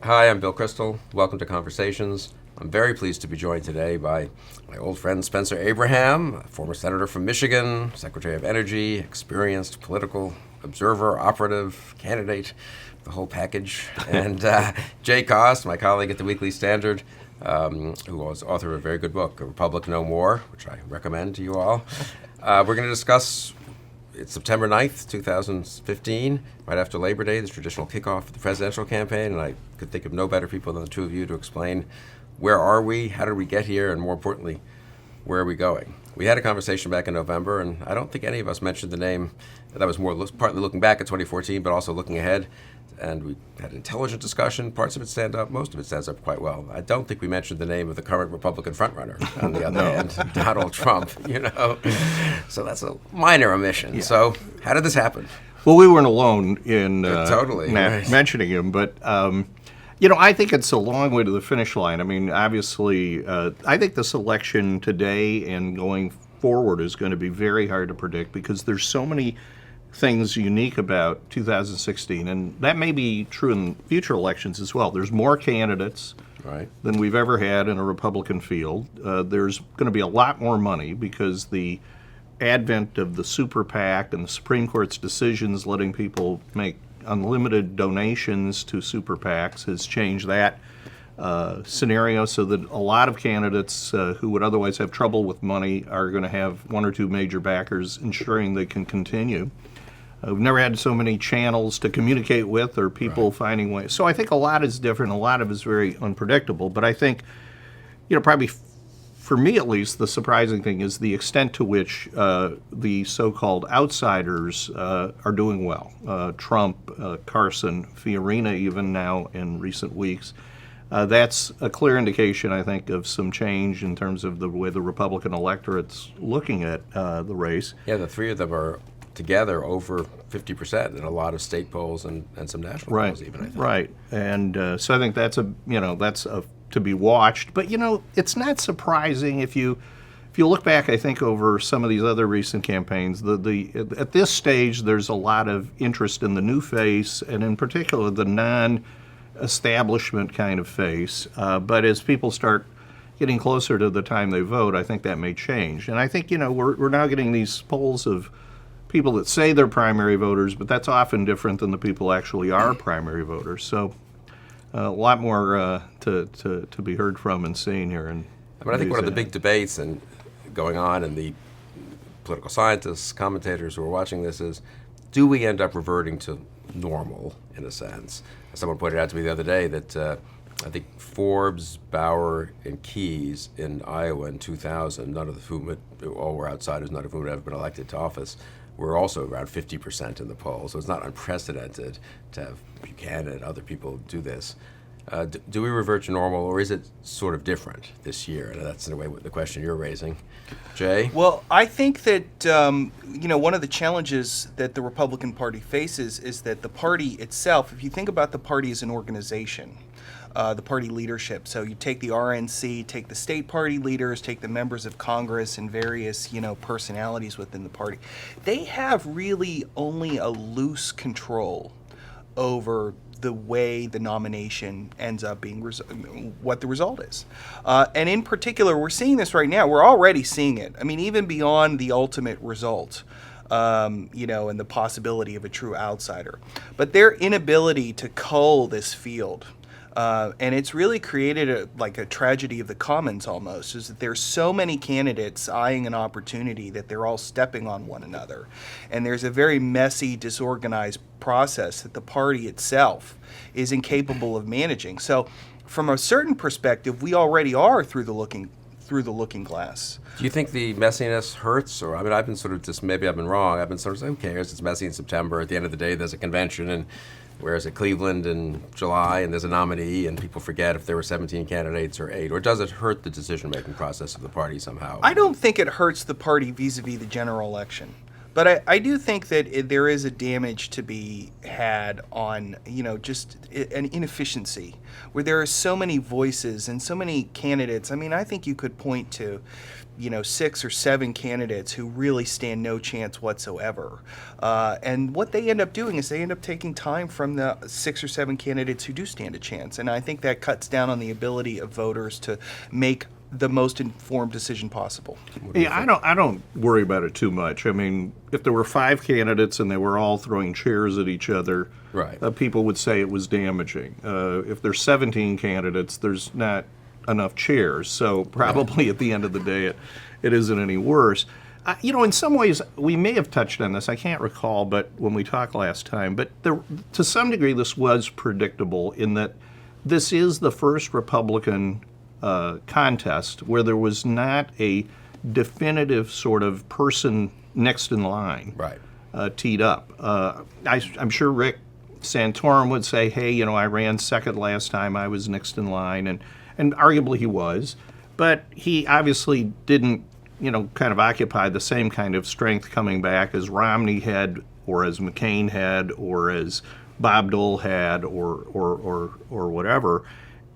Hi, I'm Bill Kristol. Welcome to Conversations. I'm very pleased to be joined today by my old friend Spencer Abraham, a former senator from Michigan, Secretary of Energy, experienced political observer, operative, candidate, the whole package, and Jay Cost, my colleague at the Weekly Standard, who was author of a very good book, A Republic No More, which I recommend to you all. We're going to discuss. It's September 9th, 2015, right after Labor Day, the traditional kickoff of the presidential campaign, and I could think of no better people than the two of you to explain where are we, how did we get here, and more importantly, where are we going? We had a conversation back in November, and I don't think any of us mentioned the name. That was more partly looking back at 2014, but also looking ahead. And we had an intelligent discussion. Parts of it stand up. Most of it stands up quite well. I don't think we mentioned the name of the current Republican frontrunner, on the other hand, Donald Trump, So that's a minor omission. Yeah. So how did this happen? Well, we weren't alone in totally mentioning him, but I think it's a long way to the finish line. I mean, obviously, I think this election today and going forward is going to be very hard to predict because there's so many things unique about 2016, and that may be true in future elections as well. There's more candidates than we've ever had in a Republican field. There's going to be a lot more money because the advent of the super PAC and the Supreme Court's decisions letting people make unlimited donations to super PACs has changed that scenario, so that a lot of candidates who would otherwise have trouble with money are going to have one or two major backers ensuring they can continue. We've never had so many channels to communicate with or people finding ways. So I think a lot is different. A lot of it is very unpredictable. But I think, probably for me at least, the surprising thing is the extent to which the so-called outsiders are doing well. Trump, Carson, Fiorina even now in recent weeks. That's a clear indication, I think, of some change in terms of the way the Republican electorate's looking at the race. Yeah, the three of them are together over 50% in a lot of state polls and some national polls even, I think. Right. And so I think that's to be watched. But, it's not surprising if you look back, I think, over some of these other recent campaigns, at this stage there's a lot of interest in the new face, and in particular the non-establishment kind of face. But as people start getting closer to the time they vote, I think that may change. And I think, we're now getting these polls of people that say they're primary voters, but that's often different than the people actually are primary voters. So a lot more to be heard from and seen here. I think one of the big debates going on, and the political scientists, commentators who are watching this, is do we end up reverting to normal in a sense? Someone pointed out to me the other day that I think Forbes, Bauer, and Keyes in Iowa in 2000, none of whom all were outsiders, none of whom had ever been elected to office, were also around 50% in the polls. So it's not unprecedented to have Buchanan and other people do this. Do we revert to normal, or is it sort of different this year? And that's in a way the question you're raising. Jay? Well, I think that one of the challenges that the Republican Party faces is that the party itself, if you think about the party as an organization, the party leadership. So you take the RNC, take the state party leaders, take the members of Congress and various, personalities within the party. They have really only a loose control over the way the nomination ends up being, what the result is. And in particular, we're seeing this right now. We're already seeing it. I mean, even beyond the ultimate result. And the possibility of a true outsider. But their inability to cull this field, and it's really created a tragedy of the commons almost, is that there's so many candidates eyeing an opportunity that they're all stepping on one another. And there's a very messy, disorganized process that the party itself is incapable of managing. So from a certain perspective, we already are through the looking glass. Do you think the messiness hurts? Or, I've been sort of just, maybe I've been wrong. I've been sort of saying, who cares? It's messy in September. At the end of the day, there's a convention, and whereas at Cleveland in July, and there's a nominee, and people forget if there were 17 candidates or 8. Or does it hurt the decision-making process of the party somehow? I don't think it hurts the party vis-a-vis the general election. But I do think that there is a damage to be had on, just an inefficiency where there are so many voices and so many candidates. I mean, I think you could point to, 6 or 7 candidates who really stand no chance whatsoever. And what they end up doing is they end up taking time from the 6 or 7 candidates who do stand a chance. And I think that cuts down on the ability of voters to make the most informed decision possible. Yeah, I don't worry about it too much. I mean, if there were 5 candidates and they were all throwing chairs at each other, Right. People would say it was damaging. If there's 17 candidates, there's not enough chairs. So probably at the end of the day, it isn't any worse. In some ways, we may have touched on this. I can't recall, but when we talked last time, but to some degree, this was predictable in that this is the first Republican contest where there was not a definitive sort of person next in line, Right. Teed up. I'm sure Rick Santorum would say, hey, I ran second last time, I was next in line, and arguably he was, but he obviously didn't, kind of occupy the same kind of strength coming back as Romney had, or as McCain had, or as Bob Dole had, or whatever.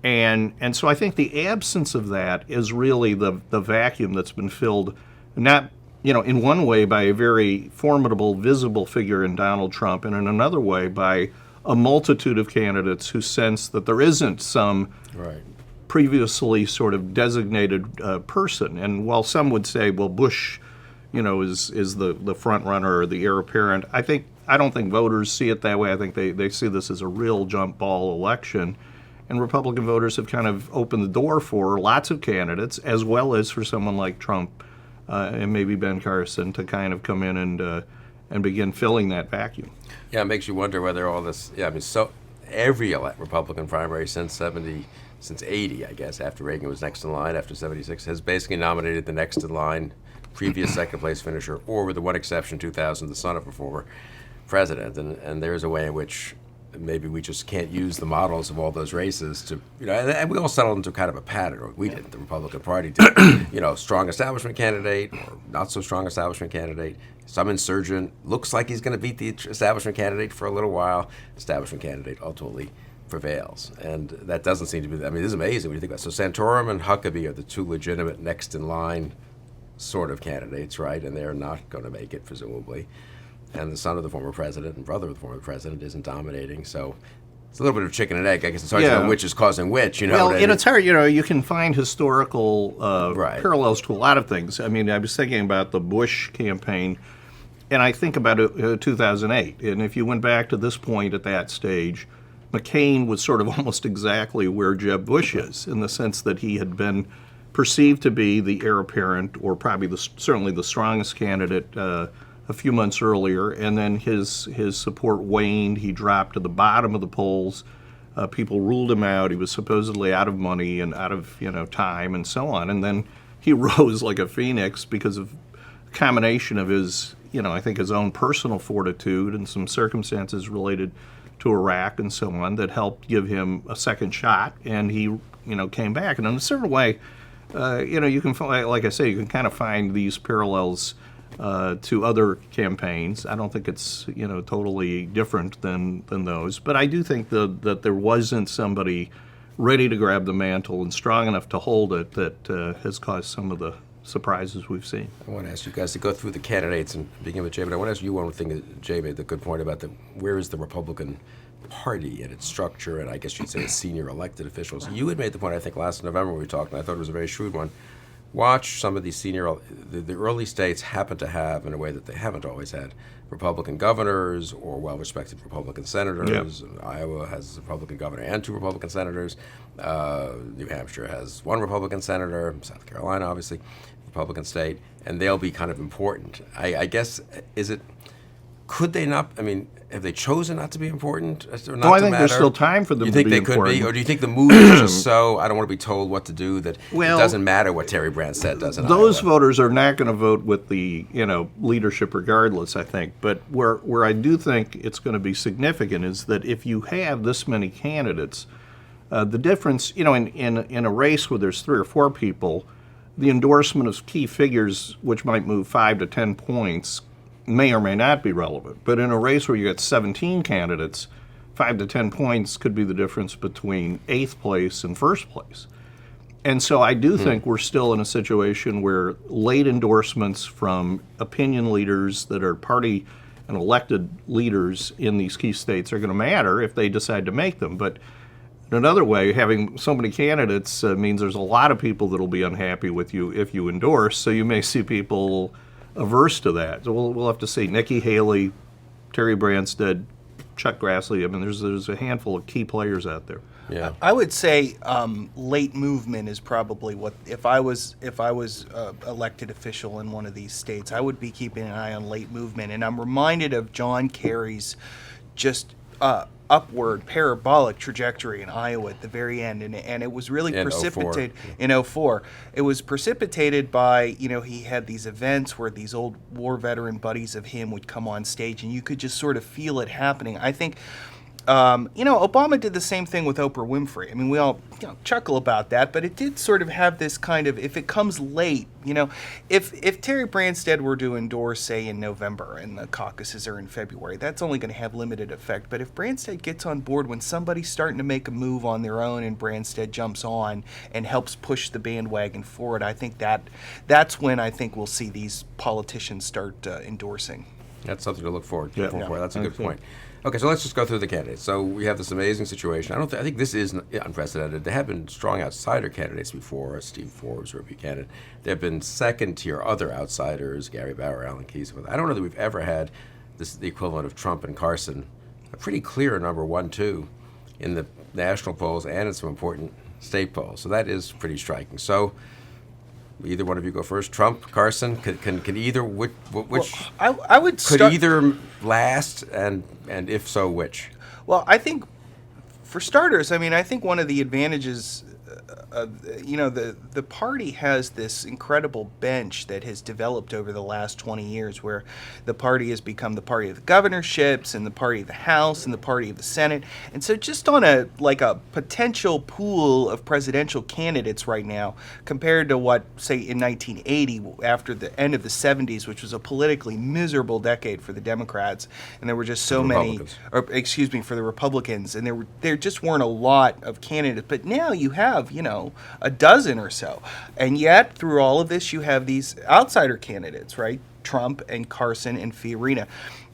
And so I think the absence of that is really the vacuum that's been filled, not, in one way by a very formidable, visible figure in Donald Trump, and in another way by a multitude of candidates who sense that there isn't some Right. previously sort of designated person. And while some would say, well, Bush, is the front runner or the heir apparent, I don't think voters see it that way. I think they see this as a real jump ball election. And Republican voters have kind of opened the door for lots of candidates, as well as for someone like Trump and maybe Ben Carson to kind of come in and begin filling that vacuum. Yeah, it makes you wonder whether all this. Yeah, I mean, so every Republican primary since 80, I guess, after Reagan was next in line, after 76, has basically nominated the next in line previous second place finisher, or with the one exception, 2000, the son of a former president. And there's a way in which maybe we just can't use the models of all those races to, and we all settled into kind of a pattern, or we did, the Republican Party did, strong establishment candidate or not so strong establishment candidate, some insurgent, looks like he's going to beat the establishment candidate for a little while, establishment candidate ultimately prevails. And that doesn't seem to be, I mean, this is amazing when you think about it. So Santorum and Huckabee are the 2 legitimate next in line sort of candidates, right? And they're not going to make it, presumably. And the son of the former president and brother of the former president isn't dominating. So it's a little bit of chicken and egg. I guess it's hard to know which is causing which, Well, and it's hard, you can find historical Right. parallels to a lot of things. I mean, I was thinking about the Bush campaign, and I think about 2008. And if you went back to this point at that stage, McCain was sort of almost exactly where Jeb Bush is, in the sense that he had been perceived to be the heir apparent, or probably certainly the strongest candidate a few months earlier, and then his support waned. He dropped to the bottom of the polls. People ruled him out. He was supposedly out of money and out of time and so on. And then he rose like a phoenix because of a combination of his I think his own personal fortitude and some circumstances related to Iraq and so on that helped give him a second shot. And he came back. And in a certain way, you can, like I say, you can kind of find these parallels to other campaigns. I don't think it's totally different than those, but I do think that there wasn't somebody ready to grab the mantle and strong enough to hold it that has caused some of the surprises we've seen. I want to ask you guys to go through the candidates and begin with Jay, but I want to ask you one thing that Jay made the good point about where is the Republican Party and its structure, and I guess you'd say its senior elected officials. You had made the point, I think, last November when we talked, and I thought it was a very shrewd one. Watch some of these the early states happen to have, in a way that they haven't always had, Republican governors or well-respected Republican senators. Yep. Iowa has a Republican governor and 2 Republican senators. New Hampshire has 1 Republican senator. South Carolina, obviously, Republican state. And they'll be kind of important. I guess, could they not, I mean, have they chosen not to be important? Or not I to think matter? there's still time for them to be important. You think they could be? Or do you think the mood is just so, I don't want to be told what to do, that it doesn't matter what Terry Brandt said, does it? Those voters are not going to vote with the leadership regardless, I think. But where I do think it's going to be significant is that if you have this many candidates, the difference, in a race where there's 3 or 4 people, the endorsement of key figures, which might move 5 to 10 points, may or may not be relevant. But in a race where you got 17 candidates, 5 to 10 points could be the difference between 8th place and 1st place. And so I do think we're still in a situation where late endorsements from opinion leaders that are party and elected leaders in these key states are going to matter if they decide to make them. But in another way, having so many candidates means there's a lot of people that will be unhappy with you if you endorse, so you may see people averse to that. So we'll have to see. Nikki Haley, Terry Branstad, Chuck Grassley. I mean, there's a handful of key players out there. Yeah. I would say late movement is probably what, if I was elected official in one of these states, I would be keeping an eye on late movement. And I'm reminded of John Kerry's just upward parabolic trajectory in Iowa at the very end, and it was really precipitated in 04. It was precipitated by, he had these events where these old war veteran buddies of him would come on stage, and you could just sort of feel it happening. I think Obama did the same thing with Oprah Winfrey. I mean, we all chuckle about that, but it did sort of have this kind of, if it comes late, if Terry Branstad were to endorse, say, in November and the caucuses are in February, that's only going to have limited effect. But if Branstad gets on board when somebody's starting to make a move on their own and Branstad jumps on and helps push the bandwagon forward, I think that's when I think we'll see these politicians start endorsing. That's something to look forward to. Yeah. That's a good point. Okay, so let's just go through the candidates. So we have this amazing situation. I think this is unprecedented. There have been strong outsider candidates before. Steve Forbes, Ruby Cannon. There have been second-tier other outsiders, Gary Bauer, Alan Keyes. I don't know that we've ever had the equivalent of Trump and Carson, a pretty clear number 1-2 in the national polls and in some important state polls. So that is pretty striking. So either one of you go first. Trump, Carson, can either which I would could either last, and if so, which? Well, I think for starters, I think one of the advantages the party has this incredible bench that has developed over the last 20 years, where the party has become the party of the governorships and the party of the House and the party of the Senate. And so just on a potential pool of presidential candidates right now, compared to what, say, in 1980, after the end of the 70s, which was a politically miserable decade for the Democrats, and there were just so many, for the Republicans, and there just weren't a lot of candidates. But now you have, a dozen or so. And yet, through all of this, you have these outsider candidates, right? Trump and Carson and Fiorina.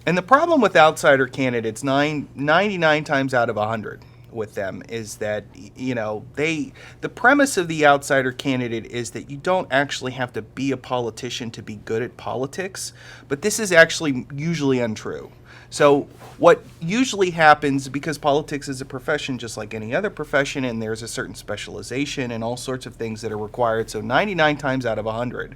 And the problem with outsider candidates, 99 times out of 100 with them, is that, the premise of the outsider candidate is that you don't actually have to be a politician to be good at politics. But this is actually usually untrue. So what usually happens, because politics is a profession just like any other profession, and there's a certain specialization and all sorts of things that are required, so 99 times out of 100,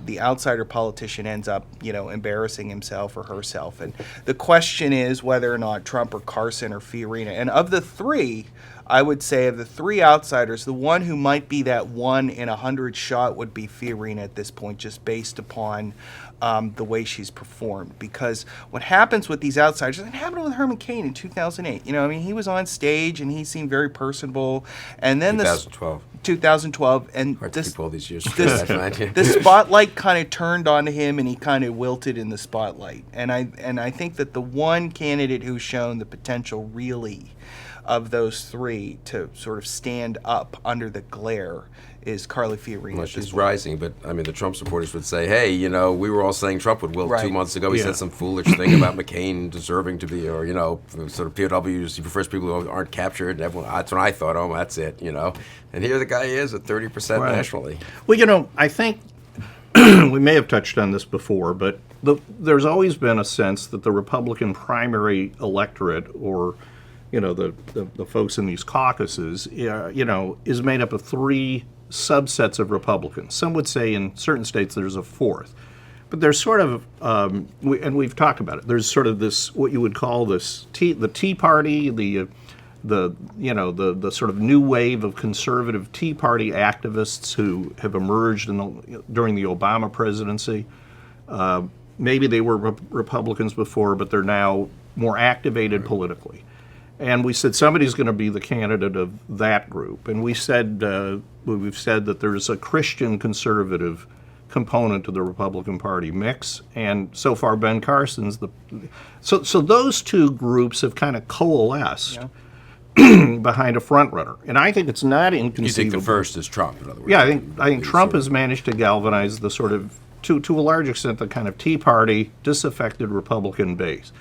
the outsider politician ends up, embarrassing himself or herself. And the question is whether or not Trump or Carson or Fiorina. And of the three, I would say of the three outsiders, the one who might be that 1 in 100 shot would be Fiorina at this point, just based upon the way she's performed. Because what happens with these outsiders, it happened with Herman Cain in 2008. He was on stage and he seemed very personable. And then 2012, and hard to keep all these years the spotlight kind of turned on him, and he kind of wilted in the spotlight. And I think that the one candidate who's shown the potential really of those three to sort of stand up under the glare is Carly Fiorina. Well, she's rising, but the Trump supporters would say, hey, we were all saying Trump would wilt 2 months ago. He said some foolish thing about McCain deserving to be, or, sort of POWs, he prefers people who aren't captured, and everyone, that's when I thought, oh, that's it, And here the guy is at 30% nationally. Well, I think we may have touched on this before, but there's always been a sense that the Republican primary electorate, or the folks in these caucuses, is made up of three subsets of Republicans. Some would say in certain states there's a fourth. But there's sort of, and we've talked about it, there's sort of this, what you would call the Tea Party, the sort of new wave of conservative Tea Party activists who have emerged during the Obama presidency. Maybe they were Republicans before, but they're now more activated politically. And we said somebody's going to be the candidate of that group. And we've said that there's a Christian conservative component to the Republican Party mix, and so far Ben Carson's so those two groups have kind of coalesced behind a front runner, and I think it's not inconceivable. You think the first is Trump, in other words? Yeah, I think Trump has managed to galvanize the sort of, to a large extent, the kind of Tea Party disaffected Republican base.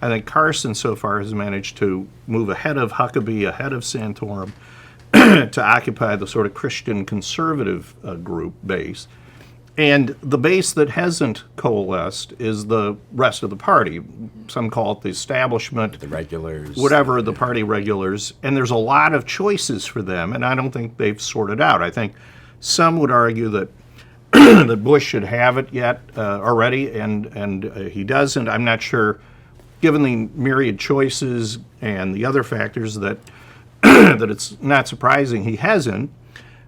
I think Carson so far has managed to move ahead of Huckabee, ahead of Santorum, to occupy the sort of Christian conservative group base. And the base that hasn't coalesced is the rest of the party. Some call it the establishment. The regulars. Whatever, the party regulars. And there's a lot of choices for them, and I don't think they've sorted out. I think some would argue that that Bush should have it yet already, and he doesn't. I'm not sure, given the myriad choices and the other factors, that that it's not surprising he hasn't.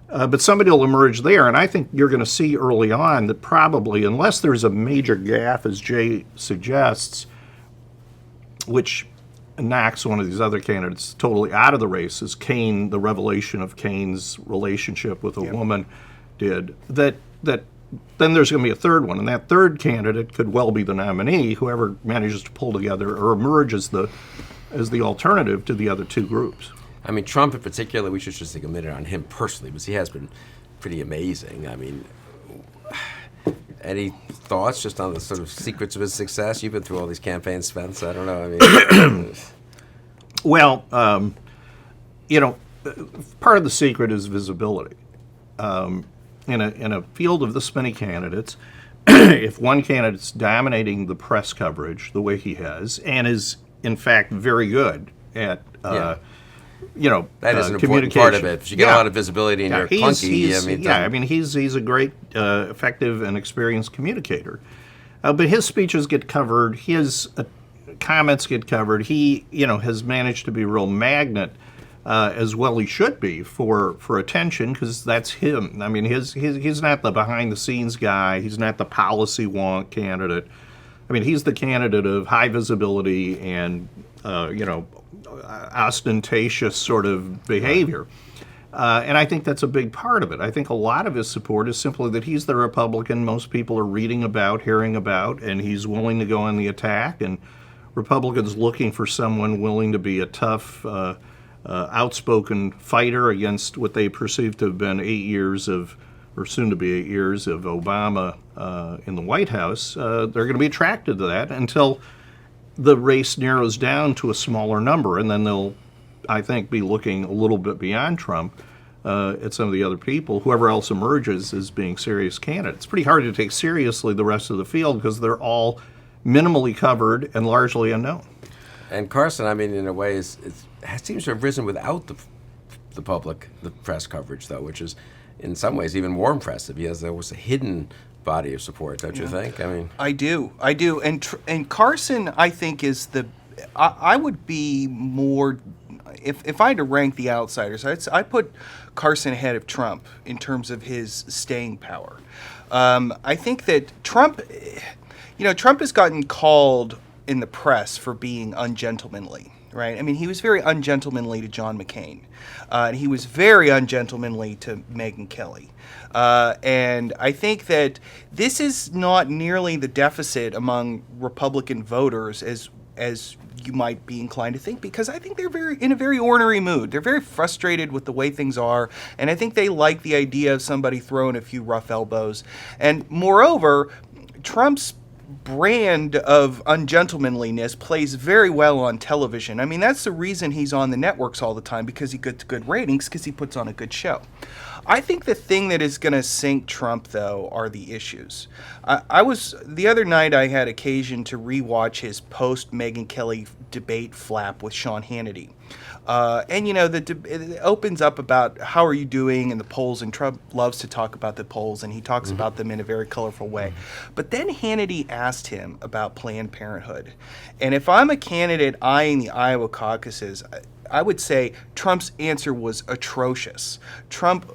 But somebody will emerge there, and I think you're going to see early on that probably, unless there's a major gaffe, as Jay suggests, which knocks one of these other candidates totally out of the race, as Cain, the revelation of Cain's relationship with a woman did, that then there's going to be a third one, and that third candidate could well be the nominee, whoever manages to pull together or emerge as the alternative to the other two groups. I mean, Trump in particular, we should just take a minute on him personally, because he has been pretty amazing. I mean, any thoughts just on the sort of secrets of his success? You've been through all these campaigns, Spence. I don't know. I mean, well, part of the secret is visibility. In a field of this many candidates, if one candidate's dominating the press coverage the way he has, and is in fact very good at that is an important communication. part of it. If you get a lot of visibility and you're clunky, he's a great, effective and experienced communicator. But his speeches get covered. His comments get covered. He, has managed to be a real magnet, as well he should be, for attention, because that's him. I mean, he's not the behind-the-scenes guy. He's not the policy wonk candidate. I mean, he's the candidate of high visibility and, ostentatious sort of behavior. And I think that's a big part of it. I think a lot of his support is simply that he's the Republican most people are reading about, hearing about, and he's willing to go on the attack. And Republicans looking for someone willing to be a tough, outspoken fighter against what they perceive to have been 8 years of, or soon to be 8 years of Obama in the White House. They're going to be attracted to that until the race narrows down to a smaller number, and then they'll, I think, be looking a little bit beyond Trump at some of the other people, whoever else emerges as being serious candidates. It's pretty hard to take seriously the rest of the field because they're all minimally covered and largely unknown. And Carson, I mean, in a way, seems to have risen without the public, the press coverage, though, which is in some ways even more impressive. He has almost a hidden body of support, don't you think? I mean, I do, and Carson, I think, is I would be more, if I had to rank the outsiders, I put Carson ahead of Trump in terms of his staying power. I think that Trump has gotten called in the press for being ungentlemanly, right? I mean, he was very ungentlemanly to John McCain. And he was very ungentlemanly to Megyn Kelly. And I think that this is not nearly the deficit among Republican voters as you might be inclined to think, because I think they're in a very ornery mood. They're very frustrated with the way things are, and I think they like the idea of somebody throwing a few rough elbows. And moreover, Trump's brand of ungentlemanliness plays very well on television. I mean, that's the reason he's on the networks all the time, because he gets good ratings, because he puts on a good show. I think the thing that is going to sink Trump, though, are the issues. The other night I had occasion to rewatch his post-Megyn Kelly debate flap with Sean Hannity. And, it opens up about how are you doing in the polls, and Trump loves to talk about the polls, and he talks about them in a very colorful way. But then Hannity asked him about Planned Parenthood. And if I'm a candidate eyeing the Iowa caucuses, I would say Trump's answer was atrocious. Trump,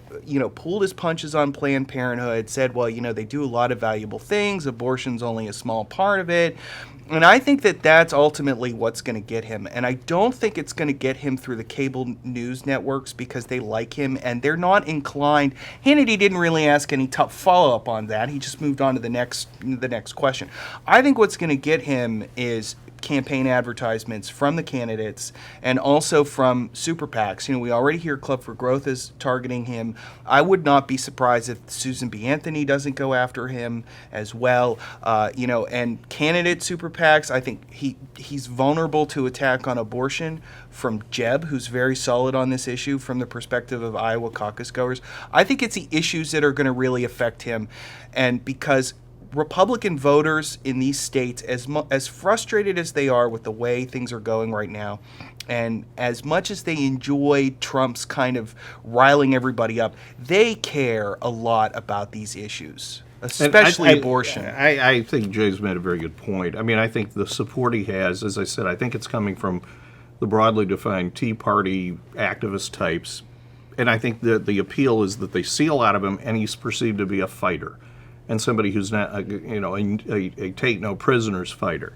pulled his punches on Planned Parenthood, said, well, they do a lot of valuable things. Abortion's only a small part of it. And I think that that's ultimately what's going to get him. And I don't think it's going to get him through the cable news networks because they like him and they're not inclined. Hannity didn't really ask any tough follow-up on that. He just moved on to the next question. I think what's going to get him is campaign advertisements from the candidates and also from super PACs. We already hear Club for Growth is targeting him. I would not be surprised if Susan B. Anthony doesn't go after him as well. And candidate super PACs, I think he's vulnerable to attack on abortion from Jeb, who's very solid on this issue from the perspective of Iowa caucus goers. I think it's the issues that are going to really affect him, and because Republican voters in these states, as frustrated as they are with the way things are going right now, and as much as they enjoy Trump's kind of riling everybody up, they care a lot about these issues, especially abortion. I think Jay's made a very good point. I mean, I think the support he has, as I said, I think it's coming from the broadly defined Tea Party activist types, and I think that the appeal is that they see a lot of him, and he's perceived to be a fighter. And somebody who's not, a take no prisoners fighter.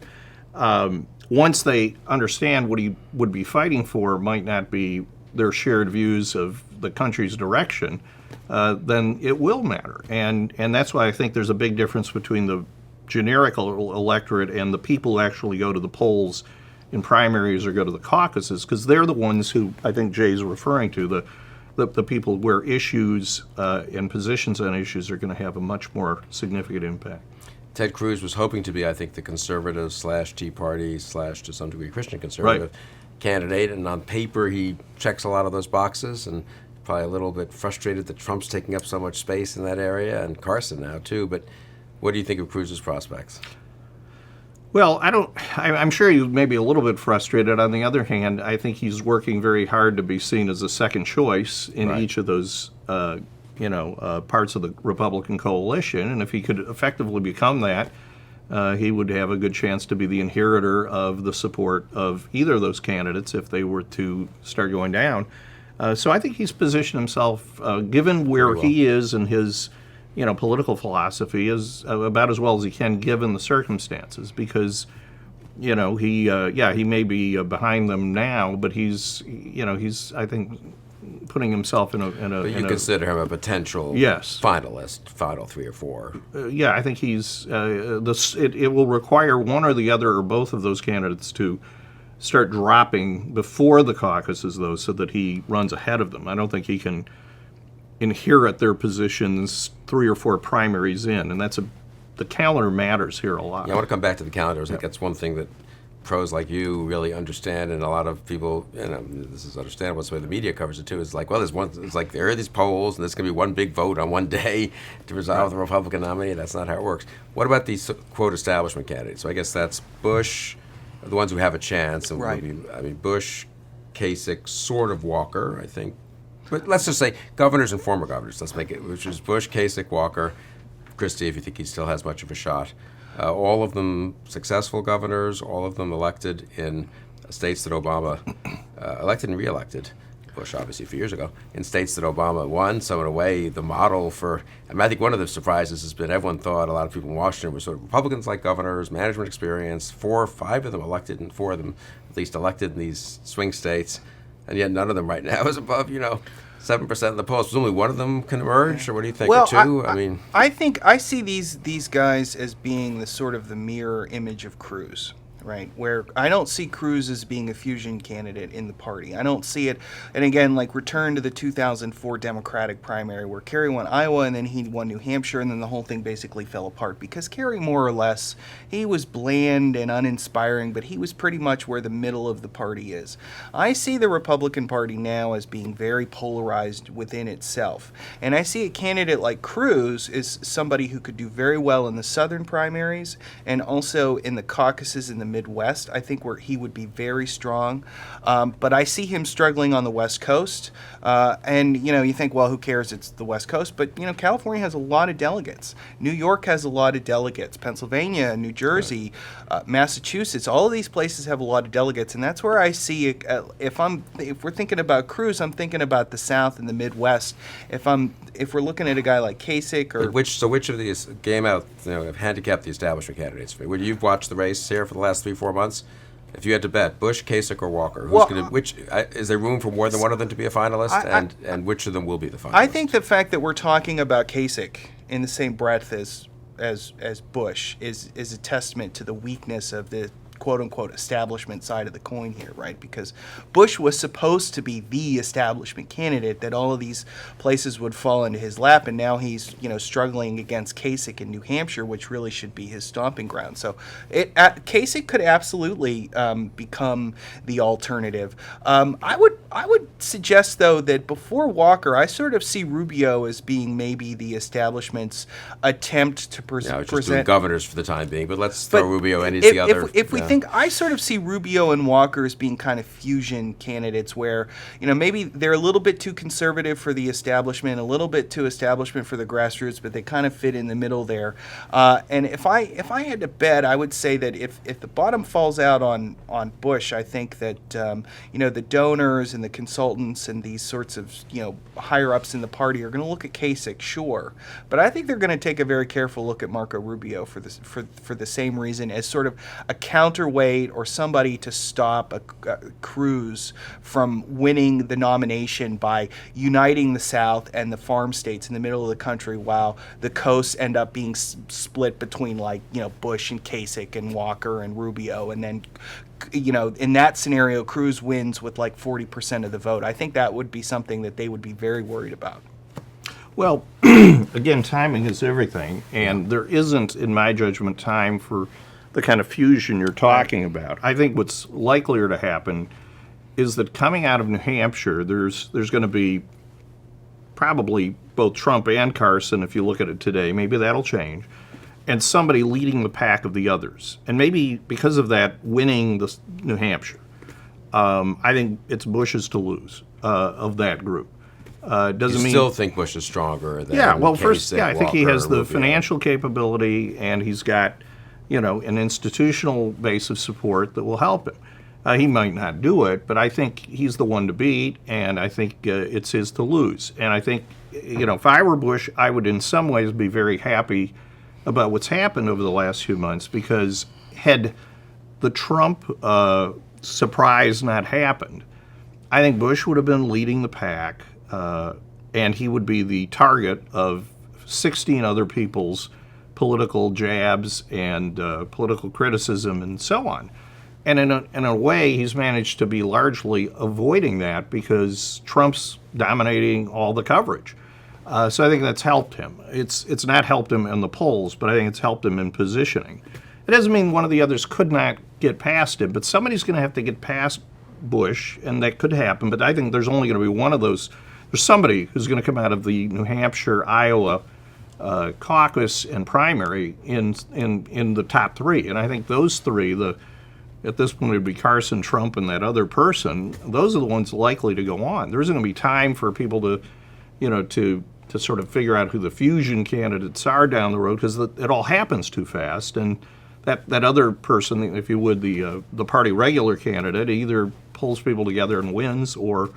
Once they understand what he would be fighting for might not be their shared views of the country's direction, then it will matter. And that's why I think there's a big difference between the generic electorate and the people who actually go to the polls in primaries or go to the caucuses, because they're the ones who I think Jay's referring to, the people where issues and positions on issues are going to have a much more significant impact. Ted Cruz was hoping to be, I think, the conservative / Tea Party / to some degree Christian conservative candidate, and on paper he checks a lot of those boxes, and probably a little bit frustrated that Trump's taking up so much space in that area, and Carson now too. But what do you think of Cruz's prospects? Well, I'm sure he may be a little bit frustrated. On the other hand, I think he's working very hard to be seen as a second choice in each of those, parts of the Republican coalition. And if he could effectively become that, he would have a good chance to be the inheritor of the support of either of those candidates if they were to start going down. So I think he's positioned himself, given where he is in his political philosophy, is about as well as he can given the circumstances, because he may be behind them now, but he's I think putting himself in a. But you consider him a potential finalist, final 3 or 4. I think he's. It will require one or the other or both of those candidates to start dropping before the caucuses, though, so that he runs ahead of them. I don't think he can inherit their positions 3 or 4 primaries in, and the calendar matters here a lot. Yeah, I want to come back to the calendar. I think that's one thing that pros like you really understand, and a lot of people, this is understandable, it's the way the media covers it too. It's like, well, it's like there are these polls, and there's going to be one big vote on one day to resolve the Republican nominee. That's not how it works. What about these quote establishment candidates? So I guess that's Bush, the ones who have a chance, and Bush, Kasich, sort of Walker, I think. But let's just say governors and former governors. Let's make it, which is Bush, Kasich, Walker, Christie, if you think he still has much of a shot. All of them successful governors, all of them elected in states that Obama elected and reelected. Bush, obviously, a few years ago, in states that Obama won. So in a way, the model for, I think one of the surprises has been everyone thought, a lot of people in Washington were sort of Republicans like governors, management experience, 4 or 5 of them elected, and 4 of them at least elected in these swing states. And yet none of them right now is above, 7% of the polls. Presumably one of them can emerge, or what do you think? Well, or 2? I think I see these guys as being the sort of the mirror image of Cruz. Right, where I don't see Cruz as being a fusion candidate in the party. I don't see it, and again, like return to the 2004 Democratic primary where Kerry won Iowa and then he won New Hampshire, and then the whole thing basically fell apart because Kerry, more or less, he was bland and uninspiring, but he was pretty much where the middle of the party is. I see the Republican Party now as being very polarized within itself, and I see a candidate like Cruz as somebody who could do very well in the southern primaries and also in the caucuses in the Midwest, I think, where he would be very strong. But I see him struggling on the West Coast. And, you think, well, who cares? It's the West Coast. But, California has a lot of delegates. New York has a lot of delegates. Pennsylvania, New Jersey, Massachusetts, all of these places have a lot of delegates. And that's where I see, if we're thinking about Cruz, I'm thinking about the South and the Midwest. If we're looking at a guy like Kasich or... Which of these game out, have handicapped the establishment candidates for me? Would you've watched the race here for the last 3-4 months? If you had to bet, Bush, Kasich, or Walker, is there room for more than one of them to be a finalist, and which of them will be the finalist? I think the fact that we're talking about Kasich in the same breath as Bush is a testament to the weakness of the quote-unquote establishment side of the coin here, right? Because Bush was supposed to be the establishment candidate, that all of these places would fall into his lap, and now he's struggling against Kasich in New Hampshire, which really should be his stomping ground. So Kasich could absolutely become the alternative. I would suggest, though, that before Walker, I sort of see Rubio as being maybe the establishment's attempt to present... just doing governors for the time being, but let's throw Rubio in as the other... If we think, I sort of see Rubio and Walker as being kind of fusion candidates where, maybe they're a little bit too conservative for the establishment, a little bit too establishment for the grassroots, but they kind of fit in the middle there. And if I had to bet, I would say that if the bottom falls out on Bush, I think that, the donors and the consultants and these sorts of, higher ups in the party are going to look at Kasich, sure. But I think they're going to take a very careful look at Marco Rubio for the same reason, as sort of a counterweight or somebody to stop a Cruz from winning the nomination by uniting the South and the farm states in the middle of the country, while the coasts end up being split between Bush and Kasich and Walker and Rubio, and then in that scenario Cruz wins with 40% of the vote. I think that would be something that they would be very worried about. Well, again, timing is everything, and there isn't, in my judgment, time for the kind of fusion you're talking about. I think what's likelier to happen is that coming out of New Hampshire, there's going to be probably both Trump and Carson, if you look at it today. Maybe that'll change. And somebody leading the pack of the others. And maybe because of that, winning the New Hampshire. I think it's Bush's to lose of that group. Doesn't mean still think Bush is stronger than Kasich, I think he Walker, has the Rubio. financial capability, and he's got an institutional base of support that will help him. He might not do it, but I think he's the one to beat, and I think it's his to lose. And I think, if I were Bush, I would in some ways be very happy about what's happened over the last few months, because had the Trump surprise not happened, I think Bush would have been leading the pack, and he would be the target of 16 other people's political jabs and political criticism and so on. And in a way, he's managed to be largely avoiding that because Trump's dominating all the coverage. So I think that's helped him. It's not helped him in the polls, but I think it's helped him in positioning. It doesn't mean one of the others could not get past him, but somebody's going to have to get past Bush, and that could happen. But I think there's only going to be one of those. There's somebody who's going to come out of the New Hampshire, Iowa caucus and primary in the top three. And I think those three, at this point it would be Carson, Trump, and that other person, those are the ones likely to go on. There isn't going to be time for people to sort of figure out who the fusion candidates are down the road, because it all happens too fast. And that other person, if you would, the party regular candidate, either pulls people together and wins, or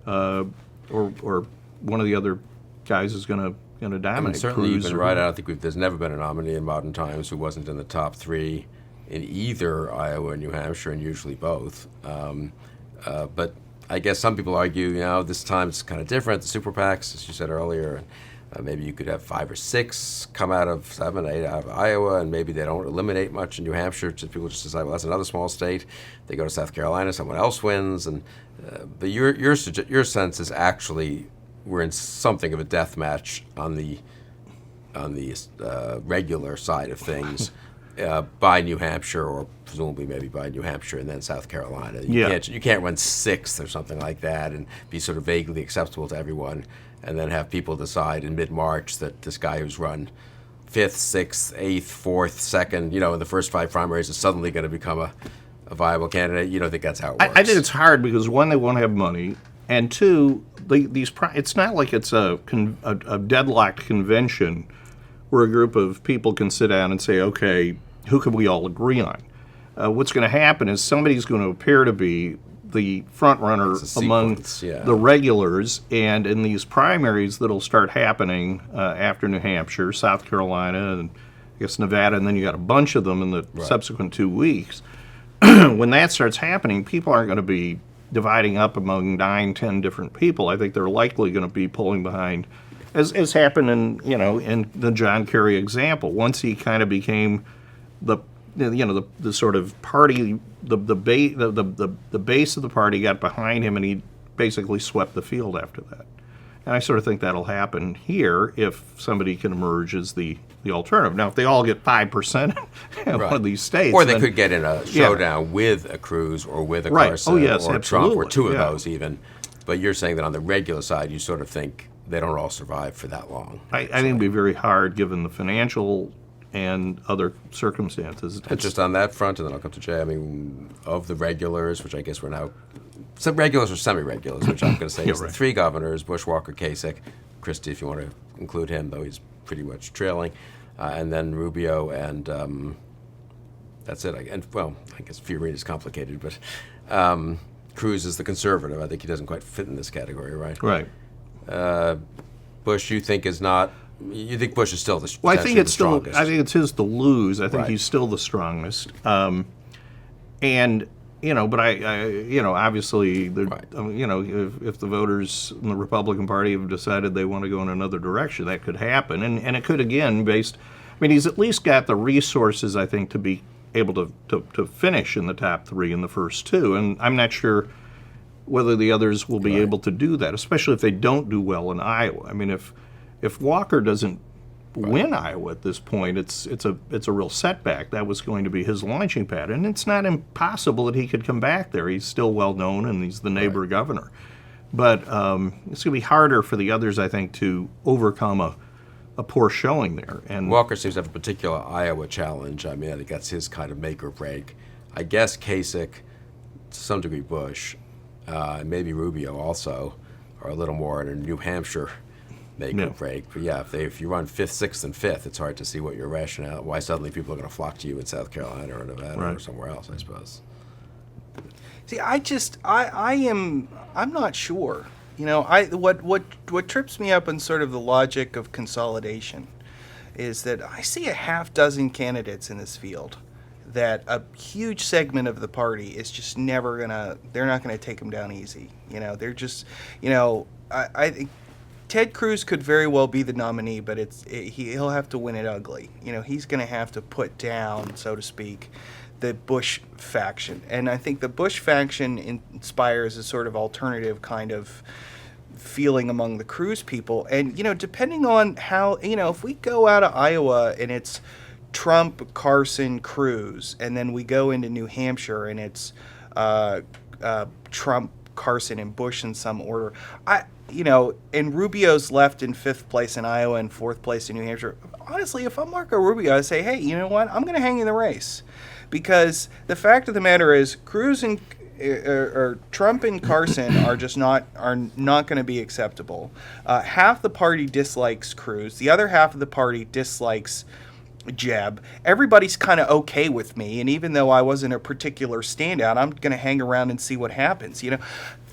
one of the other guys is going to dominate. I mean, certainly Cruz you've been right. I don't think there's never been a nominee in modern times who wasn't in the top three in either Iowa and New Hampshire, and usually both. But I guess some people argue, this time it's kind of different. The super PACs, as you said earlier, maybe you could have 5 or 6 come out of 7, 8 out of Iowa, and maybe they don't eliminate much in New Hampshire. People just decide, well, that's another small state. They go to South Carolina, someone else wins. But your sense is actually we're in something of a death match on the regular side of things by New Hampshire, or presumably maybe by New Hampshire and then South Carolina. You can't run 6th or something like that and be sort of vaguely acceptable to everyone, and then have people decide in mid-March that this guy who's run fifth, sixth, eighth, fourth, second, in the first 5 primaries is suddenly going to become a viable candidate? You don't think that's how it works? I think it's hard because, one, they won't have money, and two, it's not like it's a deadlocked convention where a group of people can sit down and say, okay, who can we all agree on? What's going to happen is somebody's going to appear to be the front runner among the regulars, and in these primaries that'll start happening after New Hampshire, South Carolina, and I guess Nevada, and then you got a bunch of them in the subsequent 2 weeks. When that starts happening, people aren't going to be dividing up among 9, 10 different people. I think they're likely going to be pulling behind, as happened in the John Kerry example. Once he kind of became the sort of party, the base of the party got behind him, and he basically swept the field after that. And I sort of think that'll happen here if somebody can emerge as the alternative. Now, if they all get 5% in one of these states, or they could get in a showdown with a Cruz or with a Carson or absolutely. Trump or two of those even. But you're saying that on the regular side, you sort of think they don't all survive for that long. I think it'd be very hard given the financial and other circumstances. And just on that front, and then I'll come to Jay, I mean, of the regulars, which I guess we're now, some regulars or semi-regulars, which I'm going to say is the 3 governors, Bush, Walker, Kasich, Christie, if you want to include him, though he's pretty much trailing, and then Rubio, and that's it. I guess Fiorina is complicated, but Cruz is the conservative. I think he doesn't quite fit in this category, right? Right. Bush, you think is not. You think Bush is still the strongest? Well, I think it's still. I think it's his to lose. I think he's still the strongest. And but I obviously, if the voters in the Republican Party have decided they want to go in another direction, that could happen, and it could again he's at least got the resources, I think, to be able to finish in the top 3 in the first 2, and I'm not sure whether the others will be able to do that, especially if they don't do well in Iowa. I mean, if Walker doesn't win Iowa at this point, it's a real setback. That was going to be his launching pad, and it's not impossible that he could come back there. He's still well known, and he's the neighbor governor. But it's going to be harder for the others, I think, to overcome a poor showing there. And Walker seems to have a particular Iowa challenge. I mean, I think that's his kind of make or break. I guess Kasich, to some degree Bush, and maybe Rubio also, are a little more in a New Hampshire make or break. But yeah, if you run 5th, 6th, and 5th, it's hard to see what your rationale, why suddenly people are going to flock to you in South Carolina or Nevada or somewhere else, I suppose. See, I'm not sure. What trips me up in sort of the logic of consolidation is that I see a half dozen candidates in this field that a huge segment of the party is just they're not gonna take them down easy. They're just, I think Ted Cruz could very well be the nominee, but he'll have to win it ugly. He's gonna have to put down, so to speak, the Bush faction. And I think the Bush faction inspires a sort of alternative kind of feeling among the Cruz people. And, depending on how, if we go out of Iowa and it's Trump, Carson, Cruz, and then we go into New Hampshire and it's Trump, Carson, and Bush in some order, and Rubio's left in 5th place in Iowa and 4th place in New Hampshire. Honestly, if I'm Marco Rubio, I say, hey, you know what? I'm going to hang in the race. Because the fact of the matter is, Cruz and or Trump and Carson are not going to be acceptable. Half the party dislikes Cruz. The other half of the party dislikes Jeb. Everybody's kind of okay with me, and even though I wasn't a particular standout, I'm going to hang around and see what happens.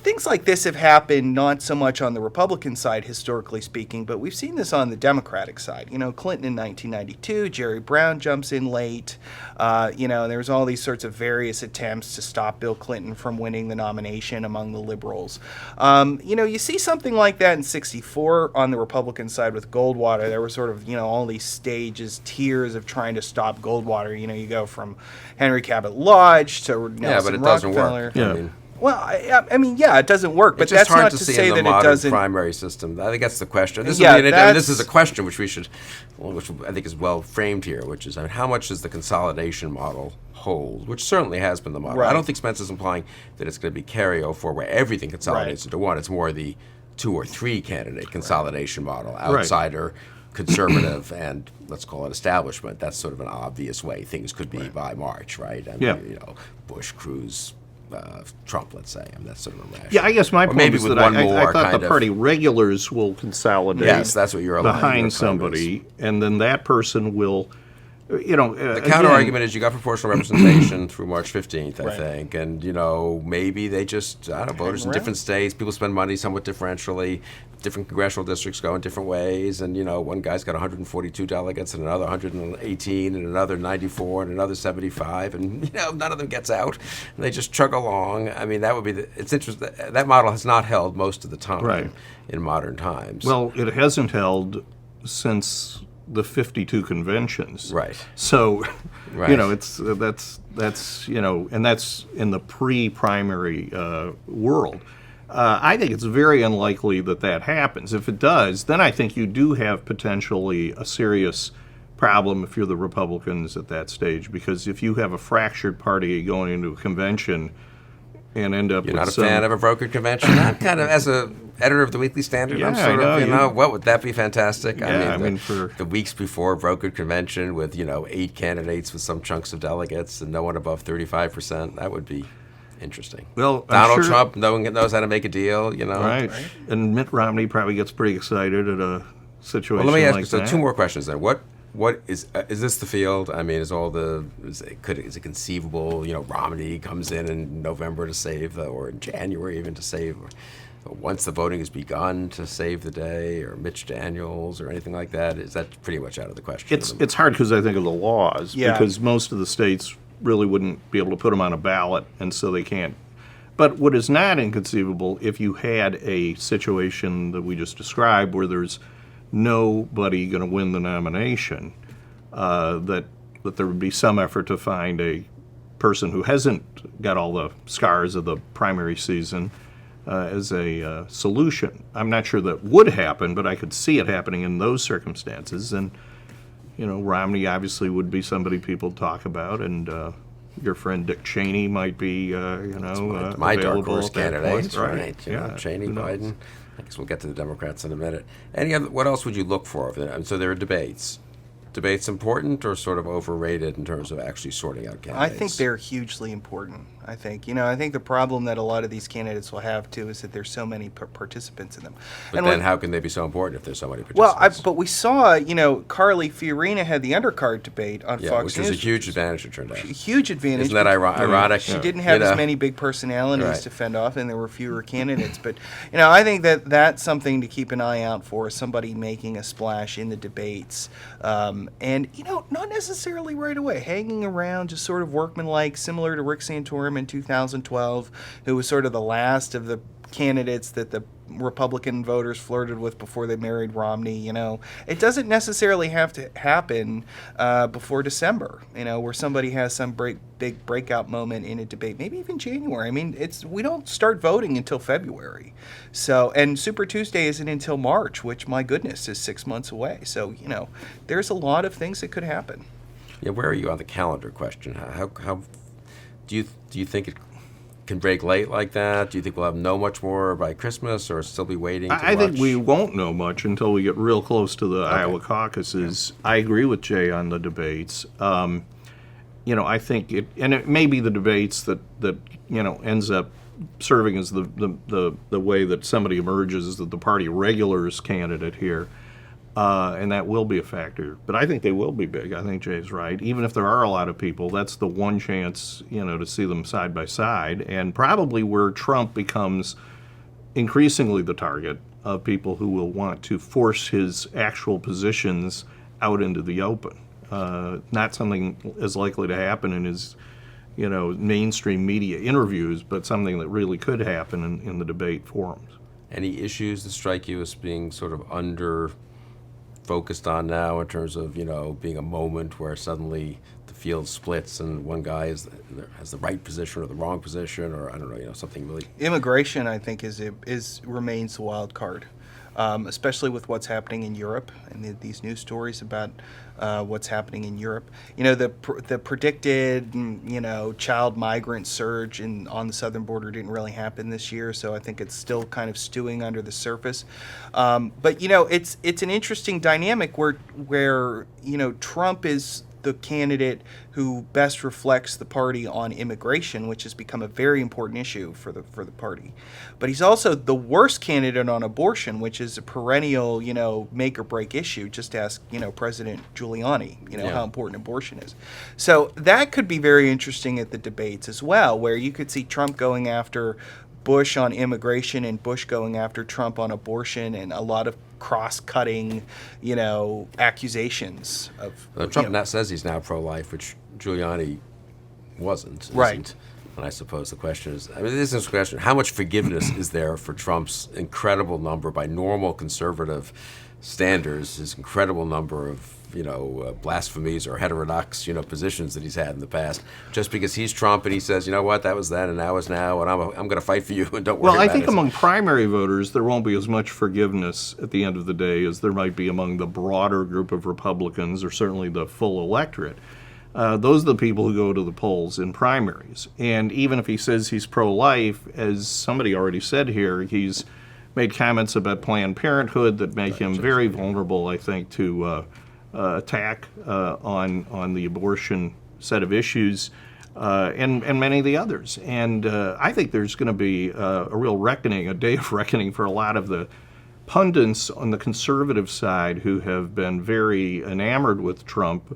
Things like this have happened not so much on the Republican side, historically speaking, but we've seen this on the Democratic side. Clinton in 1992, Jerry Brown jumps in late. There's all these sorts of various attempts to stop Bill Clinton from winning the nomination among the liberals. You see something like that in 1964 on the Republican side with Goldwater. There were sort of, all these stages, tiers of trying to stop Goldwater. You go from Henry Cabot Lodge to Nelson Rockefeller. Doesn't work. Well, it doesn't work, but that's not to say that it doesn't. It's just hard to see in the modern primary system. I think that's the question. This is a question which I think is well framed here, which is, how much does the consolidation model hold, which certainly has been the model. I don't think Spence is implying that it's going to be carryover where everything consolidates into one. It's more the 2 or 3 candidate consolidation model, outsider conservative and let's call it establishment. That's sort of an obvious way things could be by March, right? I mean, Yeah. Bush, Cruz, Trump, let's say. I mean, that's sort of a rational. Yeah, I guess my Or point maybe is with that one I more thought kind the of- party regulars will consolidate. Yes, that's what you're alluding to, behind Congress. somebody, and then that person will, The counter argument is you got proportional representation through March 15th, I Right. think, and maybe they just I don't know, voters in around. different states, people spend money somewhat differentially, different congressional districts go in different ways, and one guy's got 142 delegates, and another 118, and another 94, and another 75, and none of them gets out, and they just chug along. I mean, that would be it's interesting. That model has not held most of the time Right. in modern times. Well, it hasn't held since the 52 conventions. Right. So, Right. it's that's and that's in the pre-primary world. I think it's very unlikely that happens. If it does, then I think you do have potentially a serious problem if you're the Republicans at that stage, because if you have a fractured party going into a convention and end up You're with not a fan of a brokered convention? I'm kind of, as a editor of the Weekly Standard, I'm Yeah, sort I of, know, what would that be fantastic? Yeah, the weeks before brokered convention with, 8 candidates with some chunks of delegates and no one above 35%, that would be interesting. Well, I'm Donald sure- Trump knows how to make a deal, Right. And Mitt Romney probably gets pretty excited at a situation Well, let me ask like you, so that. 2 more questions then. What is this the field? I mean, is it conceivable? Romney comes in November to save or in January even to save, or once the voting has begun to save the day, or Mitch Daniels or anything like that? Is that pretty much out of the question? It's hard because I think of the laws, Yeah. because most of the states really wouldn't be able to put them on a ballot, and so they can't. But what is not inconceivable, if you had a situation that we just described where there's nobody going to win the nomination, that there would be some effort to find a person who hasn't got all the scars of the primary season as a solution. I'm not sure that would happen, but I could see it happening in those circumstances. And Romney obviously would be somebody people talk about, and your friend Dick Cheney might be, my dark available horse at that candidate, point. right? Yeah. Cheney, Who knows? Biden. I guess we'll get to the Democrats in a minute. What else would you look for? So there are debates. Debates important or sort of overrated in terms of actually sorting out candidates? I think they're hugely important. I think the problem that a lot of these candidates will have too is that there's so many participants in them. But then how can they be so important if there's so many Well, participants? but we saw, Carly Fiorina had the undercard debate on Fox which News. was a huge advantage, it turned out. Huge advantage. Isn't that ironic? She didn't have as many big personalities Right. to fend off, and there were fewer candidates. But I think that's something to keep an eye out for: somebody making a splash in the debates, and not necessarily right away, hanging around, just sort of workmanlike, similar to Rick Santorum in 2012, who was sort of the last of the candidates that the Republican voters flirted with before they married Romney. It doesn't necessarily have to happen before December, where somebody has some big breakout moment in a debate, maybe even January. I mean, we don't start voting until February. So, and Super Tuesday isn't until March, which, my goodness, is 6 months away. So, there's a lot of things that could happen. Yeah, where are you on the calendar question? How do you think it can break late like that? Do you think we'll know much more by Christmas, or still be waiting? I think we won't know much until we get real close to the Iowa caucuses. I agree with Jay on the debates. I think it may be the debates that ends up serving as the way that somebody emerges as the party regulars candidate here. And that will be a factor. But I think they will be big. I think Jay's right. Even if there are a lot of people, that's the one chance, to see them side by side. And probably where Trump becomes increasingly the target of people who will want to force his actual positions out into the open. Not something as likely to happen in his, mainstream media interviews, but something that really could happen in the debate forums. Any issues that strike you as being sort of under focused on now in terms of being a moment where suddenly the field splits and one guy has the right position or the wrong position, or I don't know, something really. Immigration, I think, remains the wild card. especially with what's happening in Europe and these news stories about what's happening in Europe. You know, the predicted, child migrant surge on the southern border didn't really happen this year, so I think it's still kind of stewing under the surface. But it's an interesting dynamic where Trump is the candidate who best reflects the party on immigration, which has become a very important issue for the party. But he's also the worst candidate on abortion, which is a perennial, make or break issue. Just ask, President Giuliani, how important abortion is. So that could be very interesting at the debates as well, where you could see Trump going after Bush on immigration and Bush going after Trump on abortion, and a lot of cross-cutting, accusations of Trump now says he's now pro-life, which Giuliani wasn't. Right. Isn't. And I suppose the question is, this is a question, how much forgiveness is there for Trump's incredible number, by normal conservative standards, his incredible number of, blasphemies or heterodox, positions that he's had in the past, just because he's Trump and he says, you know what, that was then and now is now, and I'm going to fight for you and don't worry about it. Well, I think among primary voters, there won't be as much forgiveness at the end of the day as there might be among the broader group of Republicans, or certainly the full electorate. Those are the people who go to the polls in primaries. And even if he says he's pro-life, as somebody already said here, he's made comments about Planned Parenthood that make him very vulnerable, I think, to attack on the abortion set of issues, and many of the others. And I think there's going to be a real reckoning, a day of reckoning for a lot of the pundits on the conservative side who have been very enamored with Trump.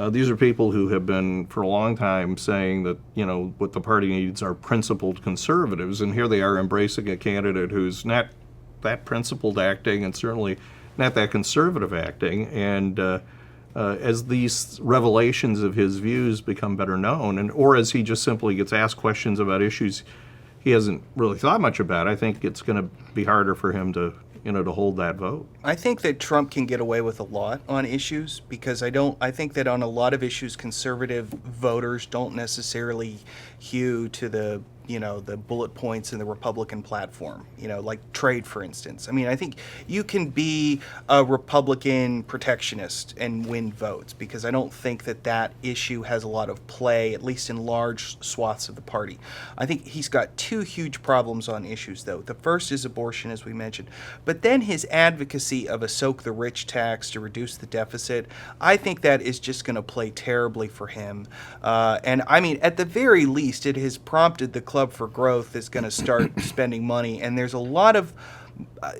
These are people who have been for a long time saying that, what the party needs are principled conservatives, and here they are embracing a candidate who's not that principled acting and certainly not that conservative acting. And as these revelations of his views become better known, or as he just simply gets asked questions about issues he hasn't really thought much about, I think it's going to be harder for him to hold that vote. I think that Trump can get away with a lot on issues, because I think that on a lot of issues, conservative voters don't necessarily hew to the bullet points in the Republican platform, like trade, for instance. I think you can be a Republican protectionist and win votes, because I don't think that issue has a lot of play, at least in large swaths of the party. I think he's got two huge problems on issues, though. The first is abortion, as we mentioned, but then his advocacy of a soak the rich tax to reduce the deficit, I think that is just going to play terribly for him. And at the very least, it has prompted the Club for Growth is going to start spending money, and there's a lot of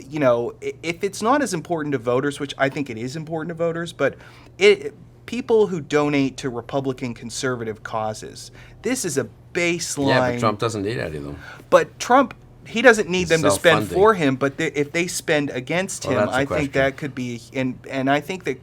if it's not as important to voters, which I think it is important to voters, but people who donate to Republican conservative causes, this is a baseline. Yeah, but Trump doesn't need any of them. But Trump, he doesn't need them to spend self-funding for him, but if they spend against him, that's the I question. think that could be, and I think that,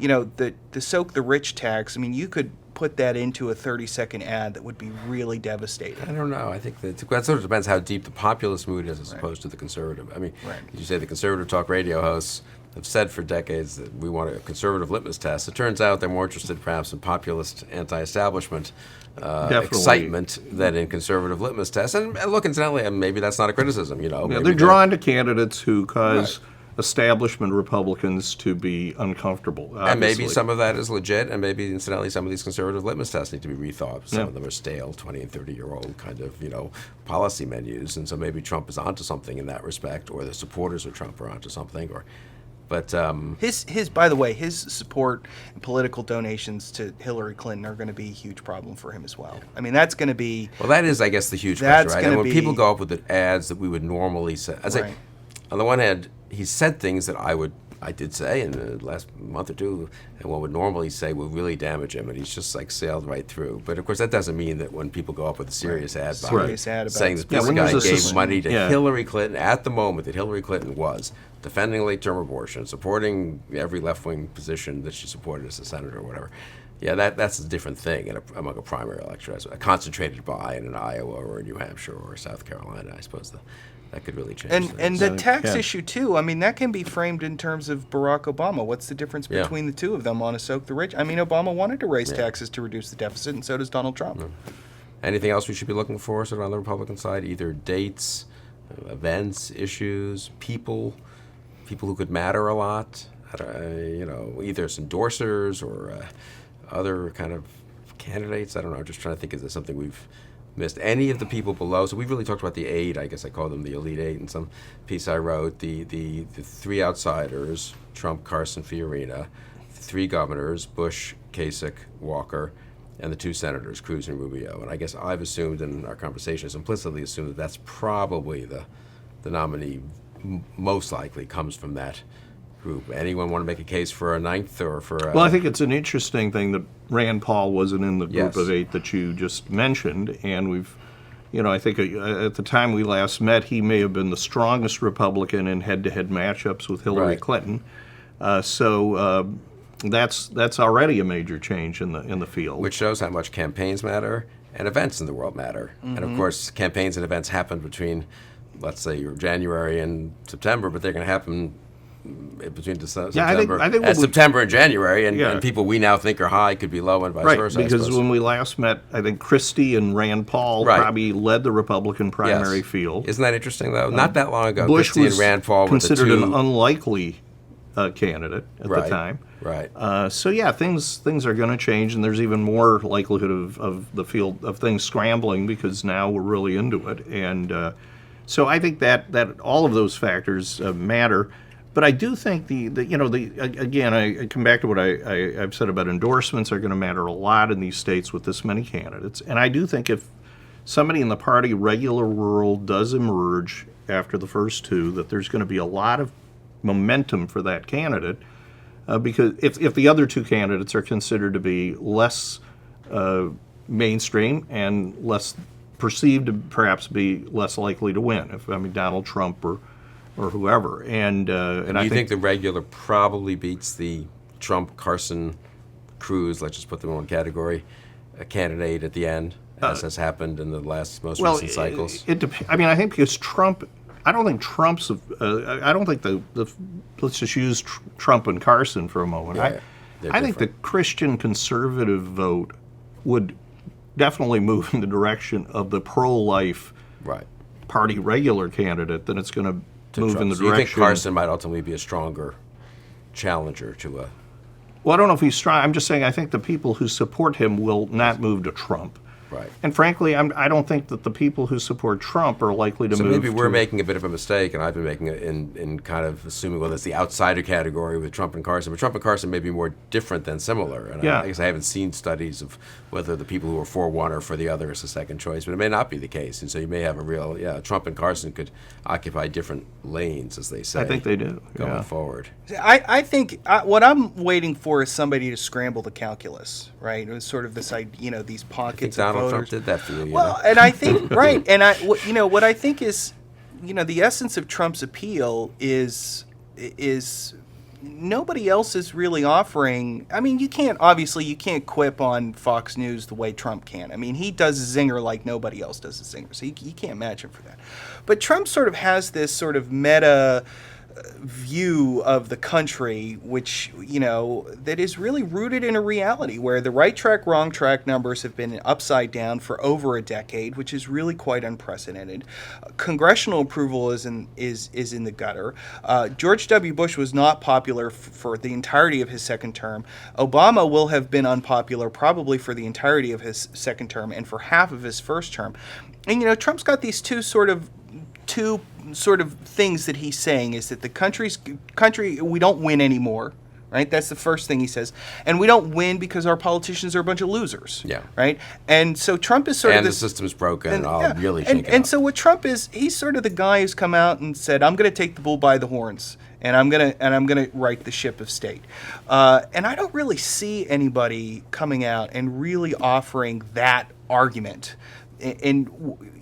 the soak the rich tax, you could put that into a 30-second ad that would be really devastating. I don't know. I think that sort of depends how deep the populist mood is as opposed to the conservative. Right. As you say, the conservative talk radio hosts have said for decades that we want a conservative litmus test. It turns out they're more interested perhaps in populist anti-establishment excitement than in conservative litmus tests. And look, incidentally, and maybe that's not a criticism, they're drawn to candidates who cause establishment Republicans to be uncomfortable. Obviously. And maybe some of that is legit, and maybe, incidentally, some of these conservative litmus tests need to be rethought. Some of them are stale, 20 and 30-year-old kind of, policy menus, and so maybe Trump is onto something in that respect, or the supporters of Trump are onto something, But his by the way, his support and political donations to Hillary Clinton are going to be a huge problem for him as well. That's going to be that is, I guess, the huge question, right? And when people go up with the ads that we would normally say, I say, on the one hand, he said things that I did say in the last month or two, and one would normally say will really damage him, and he's just sailed right through. But of course, that doesn't mean that when people go up with a serious ad about saying that this guy gave money to Hillary Clinton at the moment that Hillary Clinton was defending late-term abortion, supporting every left-wing position that she supported as a senator or whatever. Yeah, that's a different thing among a primary electorate, a concentrated buy in Iowa or New Hampshire or South Carolina. I suppose that could really change. And the tax issue too. That can be framed in terms of Barack Obama. What's the difference between the two of them on a soak the rich? Obama wanted to raise taxes to reduce the deficit, and so does Donald Trump. Anything else we should be looking for sort of on the Republican side? Either dates, events, issues, people. people who could matter a lot? Either as endorsers or other kind of candidates. I don't know. Just trying to think, is there something we've missed? Any of the people below? So we've really talked about the 8. I guess I call them the elite 8 in some piece I wrote. The 3 outsiders: Trump, Carson, Fiorina. 3 governors: Bush, Kasich, Walker, and the 2 senators, Cruz and Rubio. And I guess I've assumed in our conversations, implicitly assumed, that that's probably the nominee most likely comes from that group. Anyone want to make a case for a 9th or for a... Well, I think it's an interesting thing that Rand Paul wasn't in the group Yes. of 8 that you just mentioned, and we've, I think at the time we last met, he may have been the strongest Republican in head-to-head matchups with Hillary Right. Clinton. That's already a major change in the field. Which shows how much campaigns matter and events in the world matter. And of course, campaigns and events happen between, let's say, January and September, but they're going to happen between September I think and September and January, and, Yeah. and people we now think are high could be low, and vice Right, versa. I because suppose. when we last met, I think Christie and Rand Paul Right. probably led the Republican primary Yes. field. Isn't that interesting, though? Not that long ago, Bush Christie was and Rand Paul were the considered 2... an unlikely candidate at the time. Right. So yeah, things are going to change, and there's even more likelihood of the field of things scrambling because now we're really into it, and so I think that all of those factors matter. But I do think again, I come back to what I've said about endorsements are going to matter a lot in these states with this many candidates, and I do think if somebody in the party regular world does emerge after the first 2, that there's going to be a lot of momentum for that candidate. Because if the other 2 candidates are considered to be less mainstream and less perceived to perhaps be less likely to win, Donald Trump or whoever, and And I you think the regular probably beats the Trump, Carson, Cruz, let's just put them in one category, a candidate at the end, as has happened in the most recent cycles? I think because Trump, I don't think Trump's. I don't think the let's just use Trump and Carson for a moment. Yeah, they're I think the different. Christian conservative vote would definitely move in the direction of the pro-life Right. party regular candidate than it's going to move Trump. in the So you direction. think Carson might ultimately be a stronger challenger to a... Well, I don't know if he's strong. I'm just saying I think the people who support him will not move to Trump. Right. And frankly, I don't think that the people who support Trump are likely to So move. maybe we're to, making a bit of a mistake, and I've been making it in kind of assuming, well, it's the outsider category with Trump and Carson. But Trump and Carson may be more different than similar. And Yeah. I guess I haven't seen studies of whether the people who are for one or for the other is the second choice, but it may not be the case. And so you may have a real, Trump and Carson could occupy different lanes, as they say. I think they do. Going Yeah. forward. I think what I'm waiting for is somebody to scramble the calculus, right? It was sort of this idea, these I think pockets of Donald voters. Trump did that for you. Well, and I think right, and what I think is, the essence of Trump's appeal is nobody else is really offering. I mean, you can't quip on Fox News the way Trump can. I mean, he does a zinger like nobody else does a zinger, so you can't match him for that. But Trump sort of has this sort of meta view of the country, which that is really rooted in a reality where the right track, wrong track numbers have been upside down for over a decade, which is really quite unprecedented. Congressional approval is in the gutter. George W. Bush was not popular for the entirety of his second term. Obama will have been unpopular probably for the entirety of his second term and for half of his first term. And Trump's got these two sort of things that he's saying is that the country, we don't win anymore, right? That's the first thing he says. And we don't win because our politicians are a bunch of losers, Yeah. right? And so Trump is sort of And the this... system's broken, and I'll yeah. really and, shake it and up. so what Trump is, he's sort of the guy who's come out and said, I'm going to take the bull by the horns, and I'm gonna right the ship of state. And I don't really see anybody coming out and really offering that argument. And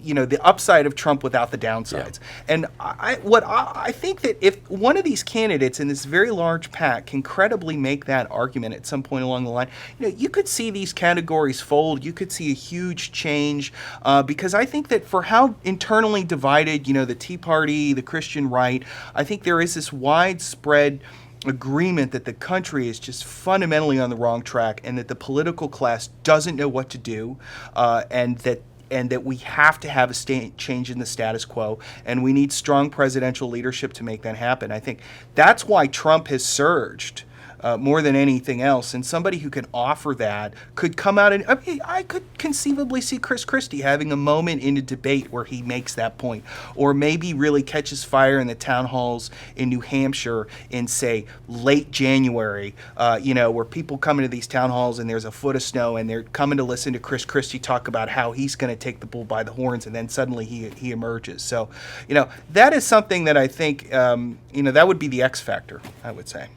the upside of Trump without the downsides. Yeah. And I think that if one of these candidates in this very large pack can credibly make that argument at some point along the line, you could see these categories fold. You could see a huge change because I think that for how internally divided, the Tea Party, the Christian right, I think there is this widespread agreement that the country is just fundamentally on the wrong track and that the political class doesn't know what to do, and and that we have to have a change in the status quo, and we need strong presidential leadership to make that happen. I think that's why Trump has surged more than anything else, and somebody who can offer that could come out and I could conceivably see Chris Christie having a moment in a debate where he makes that point, or maybe really catches fire in the town halls in New Hampshire in, say, late January, where people come into these town halls and there's a foot of snow and they're coming to listen to Chris Christie talk about how he's going to take the bull by the horns, and then suddenly he emerges. So, that is something that I think, that would be the X factor, I would say.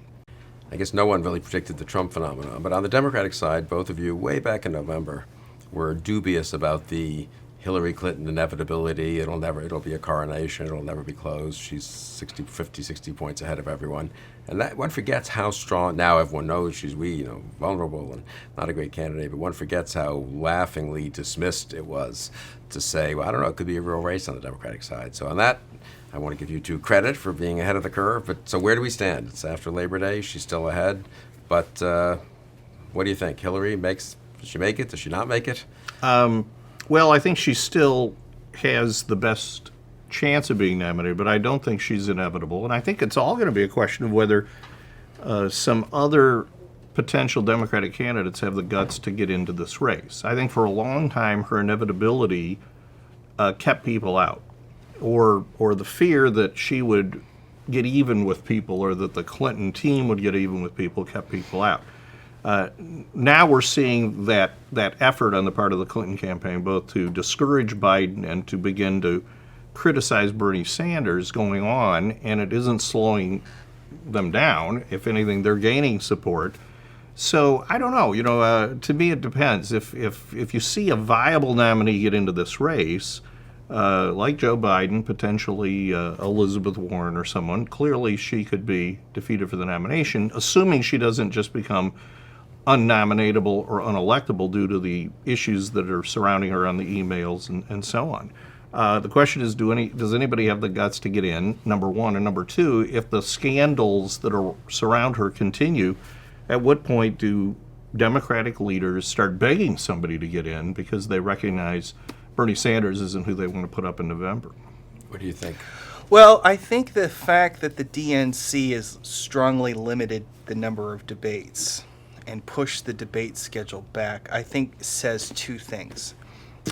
I guess no one really predicted the Trump phenomenon, but on the Democratic side, both of you, way back in November, were dubious about the Hillary Clinton inevitability. It'll be a coronation. It'll never be closed. She's 60 points ahead of everyone. And that one forgets how strong, now everyone knows she's vulnerable and not a great candidate, but one forgets how laughingly dismissed it was to say, well, I don't know, it could be a real race on the Democratic side. So on that, I want to give you two credit for being ahead of the curve. But so where do we stand? It's after Labor Day. She's still ahead. But what do you think? Hillary does she make it? Does she not make it? Well, I think she still has the best chance of being nominated, but I don't think she's inevitable. And I think it's all going to be a question of whether some other potential Democratic candidates have the guts to get into this race. I think for a long time her inevitability kept people out, or the fear that she would get even with people or that the Clinton team would get even with people kept people out. Now we're seeing that effort on the part of the Clinton campaign, both to discourage Biden and to begin to criticize Bernie Sanders, going on, and it isn't slowing them down. If anything, they're gaining support. So I don't know. To me, it depends. If you see a viable nominee get into this race, like Joe Biden, potentially Elizabeth Warren or someone, clearly she could be defeated for the nomination, assuming she doesn't just become unnominatable or unelectable due to the issues that are surrounding her on the emails and so on. The question is, does anybody have the guts to get in, number one? And number two, if the scandals that surround her continue, at what point do Democratic leaders start begging somebody to get in because they recognize Bernie Sanders isn't who they want to put up in November? What do you think? Well, I think the fact that the DNC has strongly limited the number of debates and pushed the debate schedule back, I think says two things.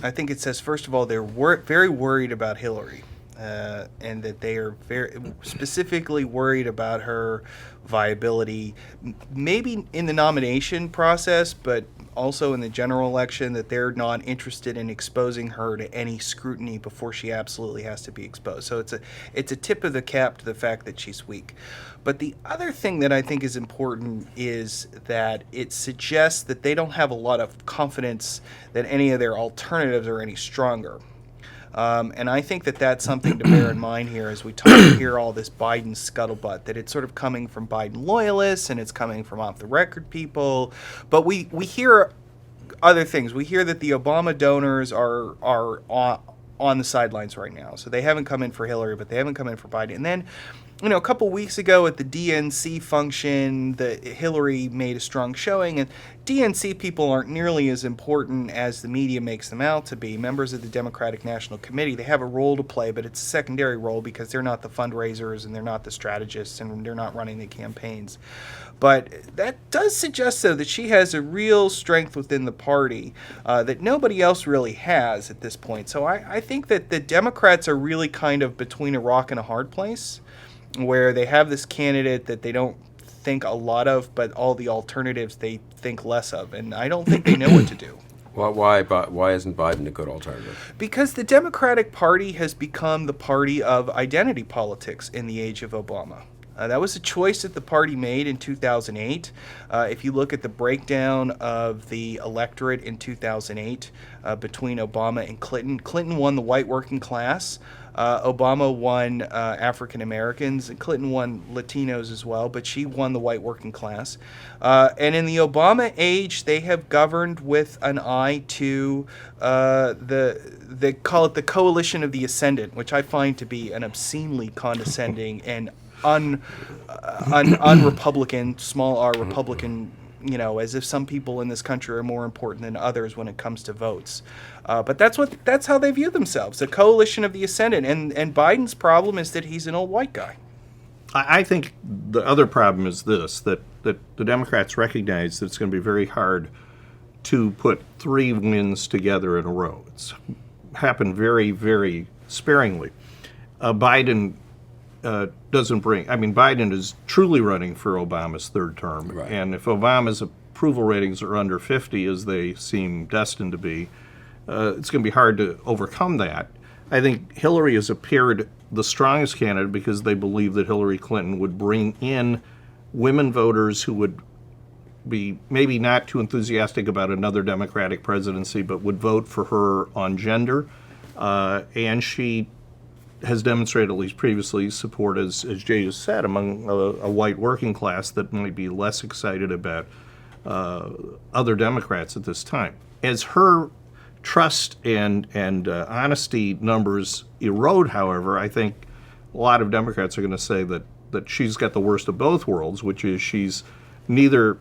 I think it says, first of all, they're very worried about Hillary, and that they are very specifically worried about her viability, maybe in the nomination process, but also in the general election, that they're not interested in exposing her to any scrutiny before she absolutely has to be exposed. So it's a tip of the cap to the fact that she's weak. But the other thing that I think is important is that it suggests that they don't have a lot of confidence that any of their alternatives are any stronger. And I think that that's something to bear in mind here as we hear all this Biden scuttlebutt, that it's sort of coming from Biden loyalists and it's coming from off-the-record people. But we hear other things. We hear that the Obama donors are on the sidelines right now. So they haven't come in for Hillary, but they haven't come in for Biden. And then, a couple weeks ago at the DNC function, Hillary made a strong showing, and DNC people aren't nearly as important as the media makes them out to be. Members of the Democratic National Committee, they have a role to play, but it's a secondary role because they're not the fundraisers and they're not the strategists and they're not running the campaigns. But that does suggest, though, that she has a real strength within the party that nobody else really has at this point. So I think that the Democrats are really kind of between a rock and a hard place, where they have this candidate that they don't think a lot of, but all the alternatives they think less of. And I don't think they know what to do. Well, why isn't Biden a good alternative? Because the Democratic Party has become the party of identity politics in the age of Obama. That was a choice that the party made in 2008. If you look at the breakdown of the electorate in 2008 between Obama and Clinton, Clinton won the white working class. Obama won African Americans, and Clinton won Latinos as well, but she won the white working class. And in the Obama age, they have governed with an eye to they call it the coalition of the ascendant, which I find to be an obscenely condescending and un-Republican, small r Republican, as if some people in this country are more important than others when it comes to votes. But that's how they view themselves, a coalition of the ascendant. And Biden's problem is that he's an old white guy. I think the other problem is this, that the Democrats recognize that it's going to be very hard to put 3 wins together in a row. It's happened very, very sparingly. Biden Biden is truly running for Obama's 3rd term. Right. And if Obama's approval ratings are under 50, as they seem destined to be, it's going to be hard to overcome that. I think Hillary has appeared the strongest candidate because they believe that Hillary Clinton would bring in women voters who would be maybe not too enthusiastic about another Democratic presidency, but would vote for her on gender. And she has demonstrated, at least previously, support, as Jay has said, among a white working class that might be less excited about other Democrats at this time. As her trust and honesty numbers erode, however, I think a lot of Democrats are going to say that she's got the worst of both worlds, which is she's neither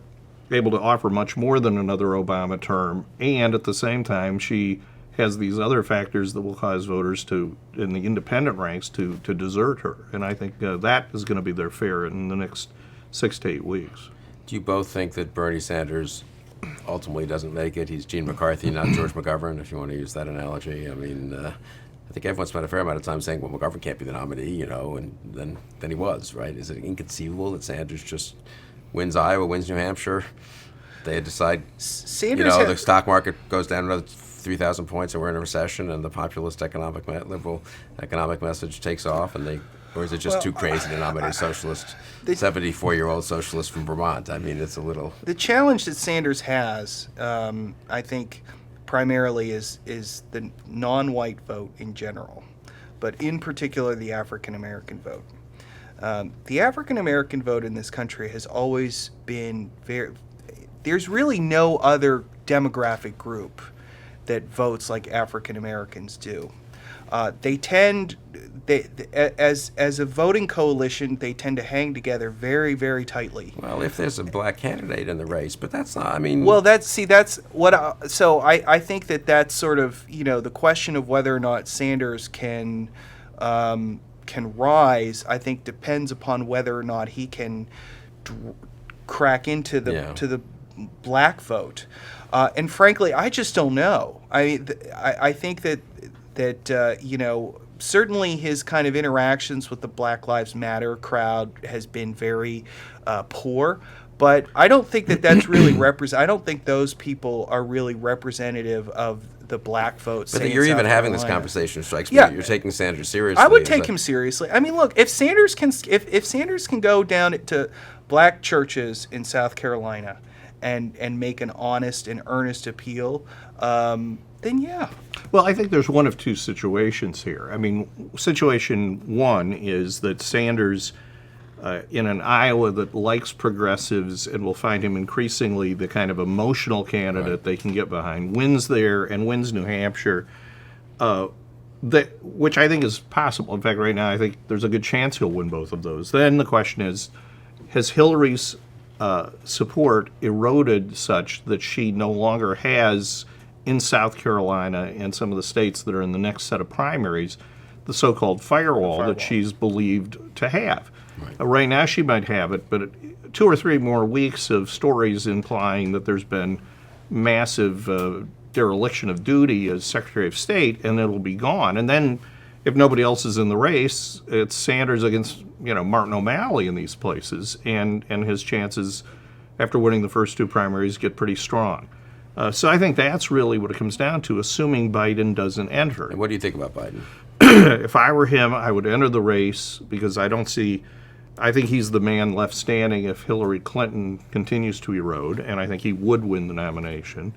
able to offer much more than another Obama term, and at the same time she has these other factors that will cause voters in the independent ranks to desert her. And I think that is going to be their fare in the next 6 to 8 weeks. Do you both think that Bernie Sanders ultimately doesn't make it? He's Gene McCarthy, not George McGovern, if you want to use that analogy. I mean, I think everyone spent a fair amount of time saying, well, McGovern can't be the nominee, and then he was, right? Is it inconceivable that Sanders just wins Iowa, wins New Hampshire? They decide, Sanders the stock market goes down another 3,000 points and we're in a recession and the populist liberal economic message takes off, or is it just too crazy to nominate a socialist, 74-year-old socialist from Vermont? I mean, it's a little... The challenge that Sanders has, I think, primarily is the non-white vote in general, but in particular the African-American vote. The African-American vote in this country has always been there's really no other demographic group that votes like African Americans do. They tend, as a voting coalition, they tend to hang together very, very tightly. Well, if there's a black candidate in the race, but that's not, I mean... Well, that's what, so I think that's sort of, the question of whether or not Sanders can rise, I think depends upon whether or not he can crack into the black vote. And frankly, I just don't know. I think that certainly his kind of interactions with the Black Lives Matter crowd has been very poor. But I don't think that's really I don't think those people are really representative of the black vote. But you're even having this conversation, strikes me. Yeah. You're taking Sanders seriously. I would take him seriously. I mean, look, if Sanders can go down to black churches in South Carolina and make an honest and earnest appeal, then yeah. Well, I think there's one of two situations here. I mean, situation one is that Sanders, in an Iowa that likes progressives and will find him increasingly the kind of emotional candidate they can get behind, wins there and wins New Hampshire, which I think is possible. In fact, right now I think there's a good chance he'll win both of those. Then the question is, has Hillary's support eroded such that she no longer has, in South Carolina and some of the states that are in the next set of primaries, the so-called firewall that she's believed to have? Right now she might have it, but 2 or 3 more weeks of stories implying that there's been massive dereliction of duty as Secretary of State, and it'll be gone. And then if nobody else is in the race, it's Sanders against Martin O'Malley in these places, and his chances after winning the first 2 primaries get pretty strong. So I think that's really what it comes down to, assuming Biden doesn't enter. And what do you think about Biden? If I were him, I would enter the race because I think he's the man left standing if Hillary Clinton continues to erode, and I think he would win the nomination.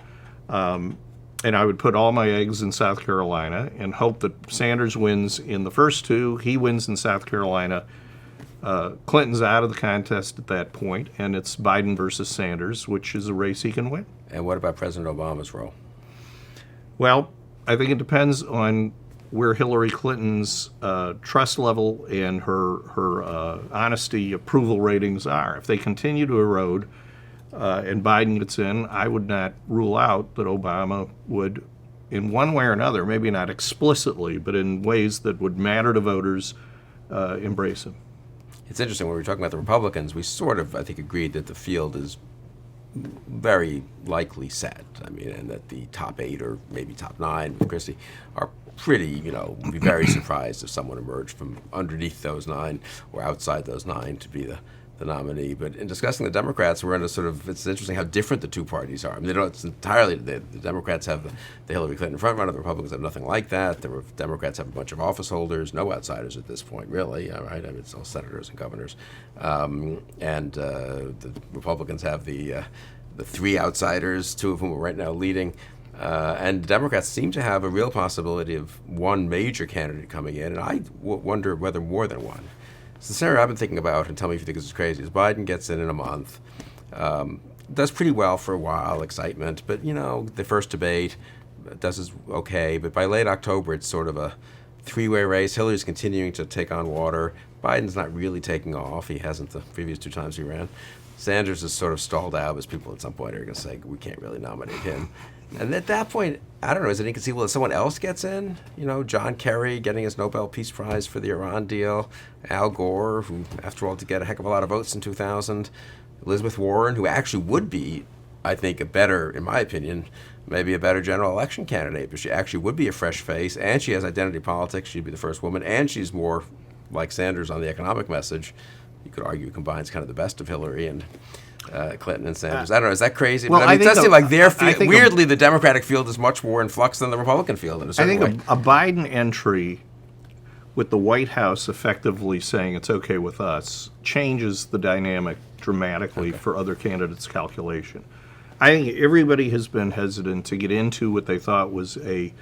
And I would put all my eggs in South Carolina and hope that Sanders wins in the first 2, he wins in South Carolina. Clinton's out of the contest at that point, and it's Biden versus Sanders, which is a race he can win. And what about President Obama's role? Well, I think it depends on where Hillary Clinton's trust level and her honesty approval ratings are. If they continue to erode, and Biden gets in, I would not rule out that Obama would, in one way or another, maybe not explicitly, but in ways that would matter to voters, embrace him. It's interesting when we were talking about the Republicans, we sort of, I think, agreed that the field is very likely set. I mean, and that the top 8 or maybe top 9 with Christie are pretty, would be very surprised if someone emerged from underneath those 9 or outside those 9 to be the nominee. But in discussing the Democrats, we're in a sort of, it's interesting how different the two parties are. I mean, it's entirely, the Democrats have the Hillary Clinton front runner, the Republicans have nothing like that. The Democrats have a bunch of office holders, no outsiders at this point, really, right? I mean, it's all senators and governors. The Republicans have the 3 outsiders, 2 of whom are right now leading. And the Democrats seem to have a real possibility of one major candidate coming in, and I wonder whether more than one. So the scenario I've been thinking about, and tell me if you think this is crazy, is Biden gets in a month, does pretty well for a while, excitement, but, the first debate does okay, but by late October it's sort of a 3-way race. Hillary's continuing to take on water. Biden's not really taking off. He hasn't the previous 2 times he ran. Sanders is sort of stalled out because people at some point are going to say, we can't really nominate him. And at that point, I don't know, is it inconceivable that someone else gets in? John Kerry getting his Nobel Peace Prize for the Iran deal, Al Gore, who, after all, did get a heck of a lot of votes in 2000, Elizabeth Warren, who actually would be, I think, in my opinion, maybe a better general election candidate, but she actually would be a fresh face, and she has identity politics. She'd be the first woman, and she's more like Sanders on the economic message. You could argue combines kind of the best of Hillary and Clinton and Sanders. I don't know. Is that crazy? Well, but, it does seem like their field, weirdly, the Democratic field is much more in flux than the Republican field in a certain way. A Biden entry with the White House effectively saying it's okay with us changes the dynamic dramatically for other candidates' calculation. I think everybody has been hesitant to get into what they thought was a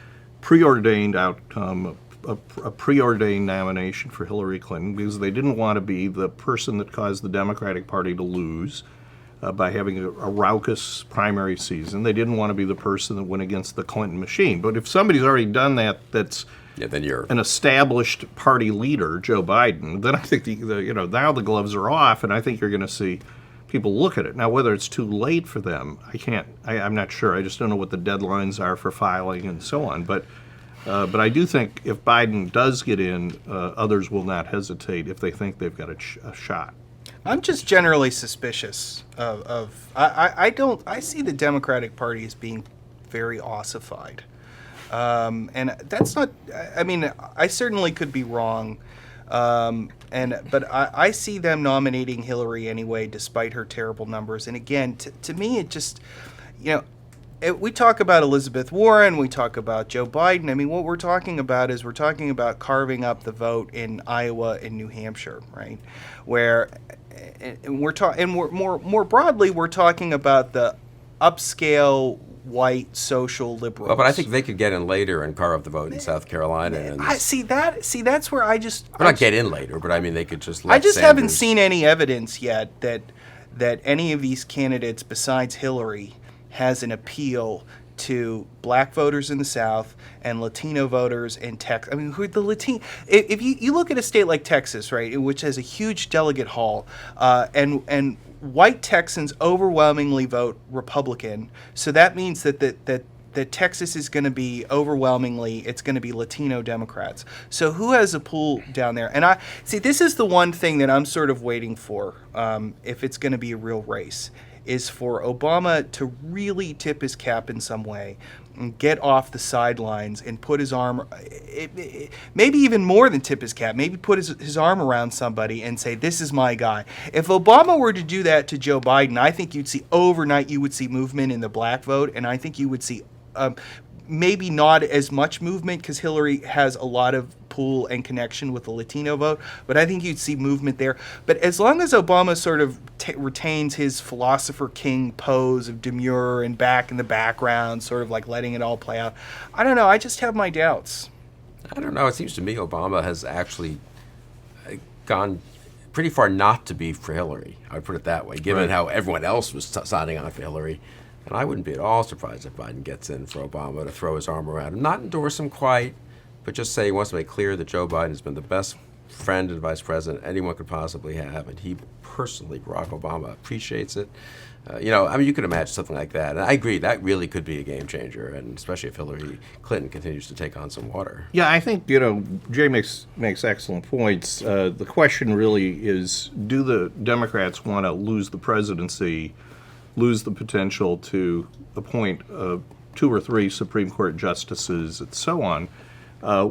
preordained outcome, a preordained nomination for Hillary Clinton, because they didn't want to be the person that caused the Democratic Party to lose by having a raucous primary season. They didn't want to be the person that went against the Clinton machine. But if somebody's already done that, that's then you're an established party leader, Joe Biden, then I think now the gloves are off, and I think you're going to see people look at it. Now, whether it's too late for them, I'm not sure. I just don't know what the deadlines are for filing and so on. But I do think if Biden does get in, others will not hesitate if they think they've got a shot. I'm just generally suspicious I see the Democratic Party as being very ossified. And that's not, I mean, I certainly could be wrong. But I see them nominating Hillary anyway, despite her terrible numbers. And again, to me, it just, we talk about Elizabeth Warren, we talk about Joe Biden. I mean, what we're talking about is carving up the vote in Iowa and New Hampshire, right? Where, and more broadly, we're talking about the upscale white social liberals. Well, but I think they could get in later and carve up the vote in South Carolina. And that's where I just... Well, not get in later, but I mean, they could just let I just Sanders... haven't seen any evidence yet that any of these candidates besides Hillary has an appeal to black voters in the South and Latino voters in Texas. I mean, who the Latino? If you look at a state like Texas, right, which has a huge delegate haul, and white Texans overwhelmingly vote Republican, so that means that Texas is going to be it's going to be Latino Democrats. So who has a pool down there? And I see, this is the one thing that I'm sort of waiting for, if it's going to be a real race, is for Obama to really tip his cap in some way and get off the sidelines and put his arm, maybe even more than tip his cap, maybe put his arm around somebody and say, this is my guy. If Obama were to do that to Joe Biden, I think you'd see overnight, you would see movement in the black vote, and I think you would see maybe not as much movement because Hillary has a lot of pull and connection with the Latino vote, but I think you'd see movement there. But as long as Obama sort of retains his philosopher king pose of demure and back in the background, sort of like letting it all play out, I don't know. I just have my doubts. I don't know. It seems to me Obama has actually gone pretty far not to be for Hillary. I would put it that way, given how everyone else was signing on for Hillary. And I wouldn't be at all surprised if Biden gets in for Obama to throw his arm around him. Not endorse him quite, but just say he wants to make clear that Joe Biden has been the best friend and vice president anyone could possibly have, and he personally, Barack Obama, appreciates it. You could imagine something like that. And I agree, that really could be a game changer, and especially if Hillary Clinton continues to take on some water. Yeah, I think, Jay makes excellent points. The question really is, do the Democrats want to lose the presidency, lose the potential to appoint 2 or 3 Supreme Court justices and so on,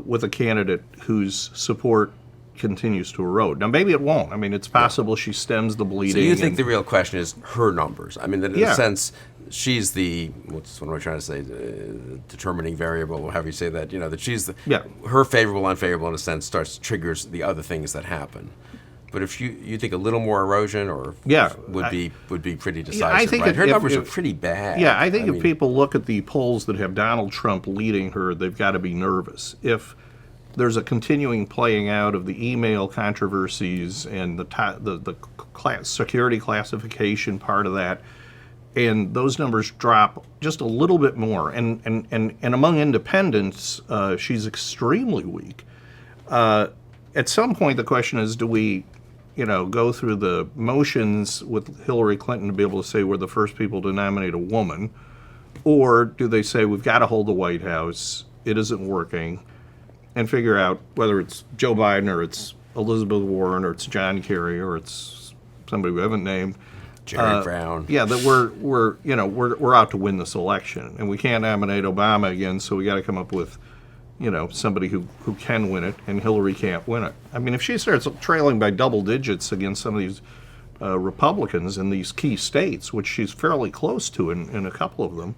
with a candidate whose support continues to erode? Now, maybe it won't. I mean, it's possible she stems the bleeding. So you think the real question is her numbers? I mean, that in a sense, she's the, what am I trying to say, the determining variable, or however you say that, that she's the, her favorable, unfavorable, in a sense, triggers the other things that happen. But if you think a little more erosion, or would be pretty decisive, I think right? Her numbers are pretty bad. Yeah, I think if people look at the polls that have Donald Trump leading her, they've got to be nervous. If there's a continuing playing out of the email controversies and the security classification part of that, and those numbers drop just a little bit more, and among independents, she's extremely weak. At some point, the question is, do we go through the motions with Hillary Clinton to be able to say we're the first people to nominate a woman, or do they say we've got to hold the White House, it isn't working, and figure out whether it's Joe Biden or it's Elizabeth Warren or it's John Kerry or it's somebody we haven't named, Jerry Brown. Yeah, that we're out to win this election, and we can't nominate Obama again, so we got to come up with somebody who can win it, and Hillary can't win it. I mean, if she starts trailing by double digits against some of these Republicans in these key states, which she's fairly close to in a couple of them,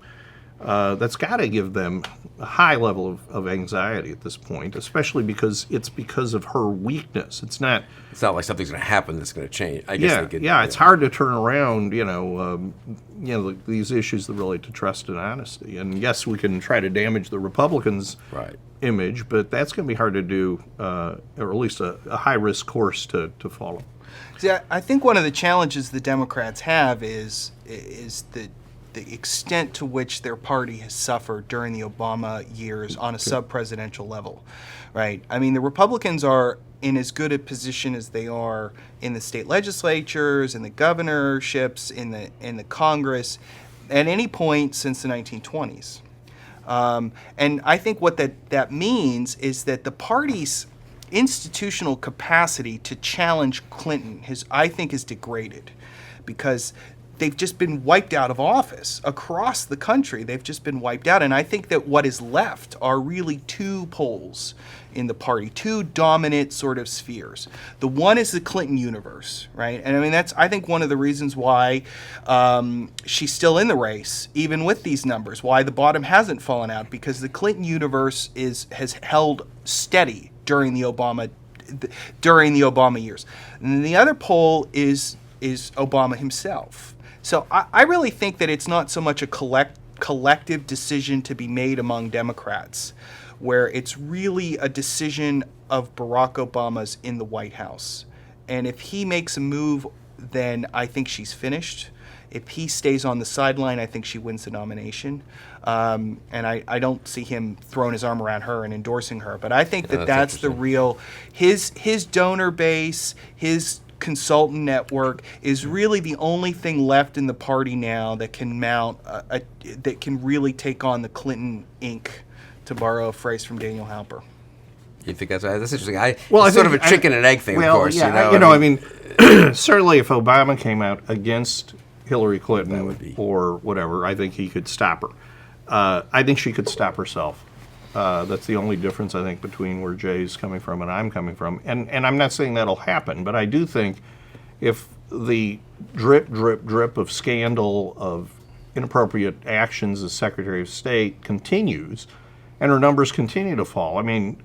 that's got to give them a high level of anxiety at this point, especially because of her weakness. It's not like something's going to happen that's going to change. I guess it's hard to turn around, these issues that relate to trust and honesty. And yes, we can try to damage the Republicans' image, but that's going to be hard to do, or at least a high-risk course to follow. See, I think one of the challenges the Democrats have is the extent to which their party has suffered during the Obama years on a sub-presidential level, right? I mean, the Republicans are in as good a position as they are in the state legislatures, in the governorships, in the Congress, at any point since the 1920s. And I think what that means is that the party's institutional capacity to challenge Clinton I think is degraded, because they've just been wiped out of office across the country. They've just been wiped out. And I think that what is left are really 2 poles in the party, 2 dominant sort of spheres. The one is the Clinton universe, right? And I mean, that's, I think, one of the reasons why she's still in the race, even with these numbers, why the bottom hasn't fallen out, because the Clinton universe has held steady during the Obama years. And the other pole is Obama himself. So I really think that it's not so much a collective decision to be made among Democrats, where it's really a decision of Barack Obama's in the White House. And if he makes a move, then I think she's finished. If he stays on the sideline, I think she wins the nomination. And I don't see him throwing his arm around her and endorsing her. But I think that's the real, his donor base, his consultant network is really the only thing left in the party now that can mount that can really take on the Clinton Inc., to borrow a phrase from Daniel Halper. You think that's interesting? It's sort of a chicken and egg thing, of course. Yeah, certainly if Obama came out against Hillary Clinton or whatever, I think he could stop her. I think she could stop herself. That's the only difference, I think, between where Jay's coming from and I'm coming from. And I'm not saying that'll happen, but I do think if the drip, drip, drip of scandal, of inappropriate actions as Secretary of State continues, and her numbers continue to fall, I mean,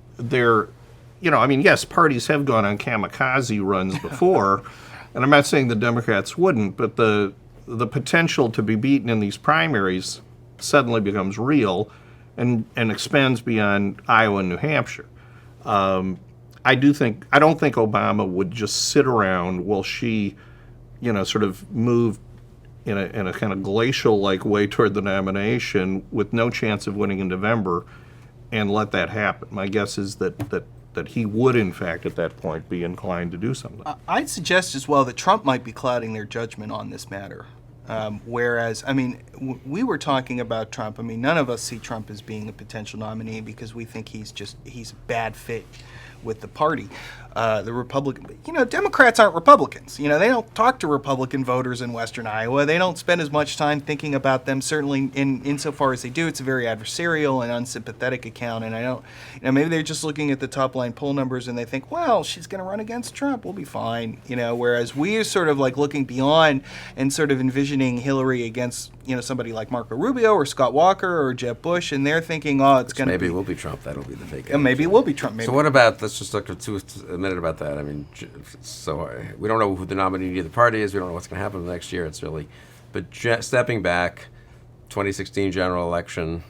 yes, parties have gone on kamikaze runs before, and I'm not saying the Democrats wouldn't, but the potential to be beaten in these primaries suddenly becomes real, and expands beyond Iowa and New Hampshire. I don't think Obama would just sit around while she, sort of move in a kind of glacial-like way toward the nomination with no chance of winning in November, and let that happen. My guess is that that he would, in fact, at that point, be inclined to do something. I'd suggest as well that Trump might be clouding their judgment on this matter. Whereas, I mean, we were talking about Trump. I mean, none of us see Trump as being a potential nominee because we think he's a bad fit with the party. The Republican, Democrats aren't Republicans. They don't talk to Republican voters in Western Iowa. They don't spend as much time thinking about them. Certainly, insofar as they do, it's a very adversarial and unsympathetic account. And I don't, maybe they're just looking at the top line poll numbers and they think, well, she's going to run against Trump. We'll be fine. Whereas we are sort of like looking beyond and sort of envisioning Hillary against, somebody like Marco Rubio or Scott Walker or Jeb Bush, and they're thinking, oh, it's going to be. Maybe it will be Trump. That'll be the fake. Maybe it will be Trump. Maybe. So what about? Let's just look at a minute about that. I mean, so we don't know who the nominee of the party is. We don't know what's going to happen next year. It's really, but stepping back, 2016 general election.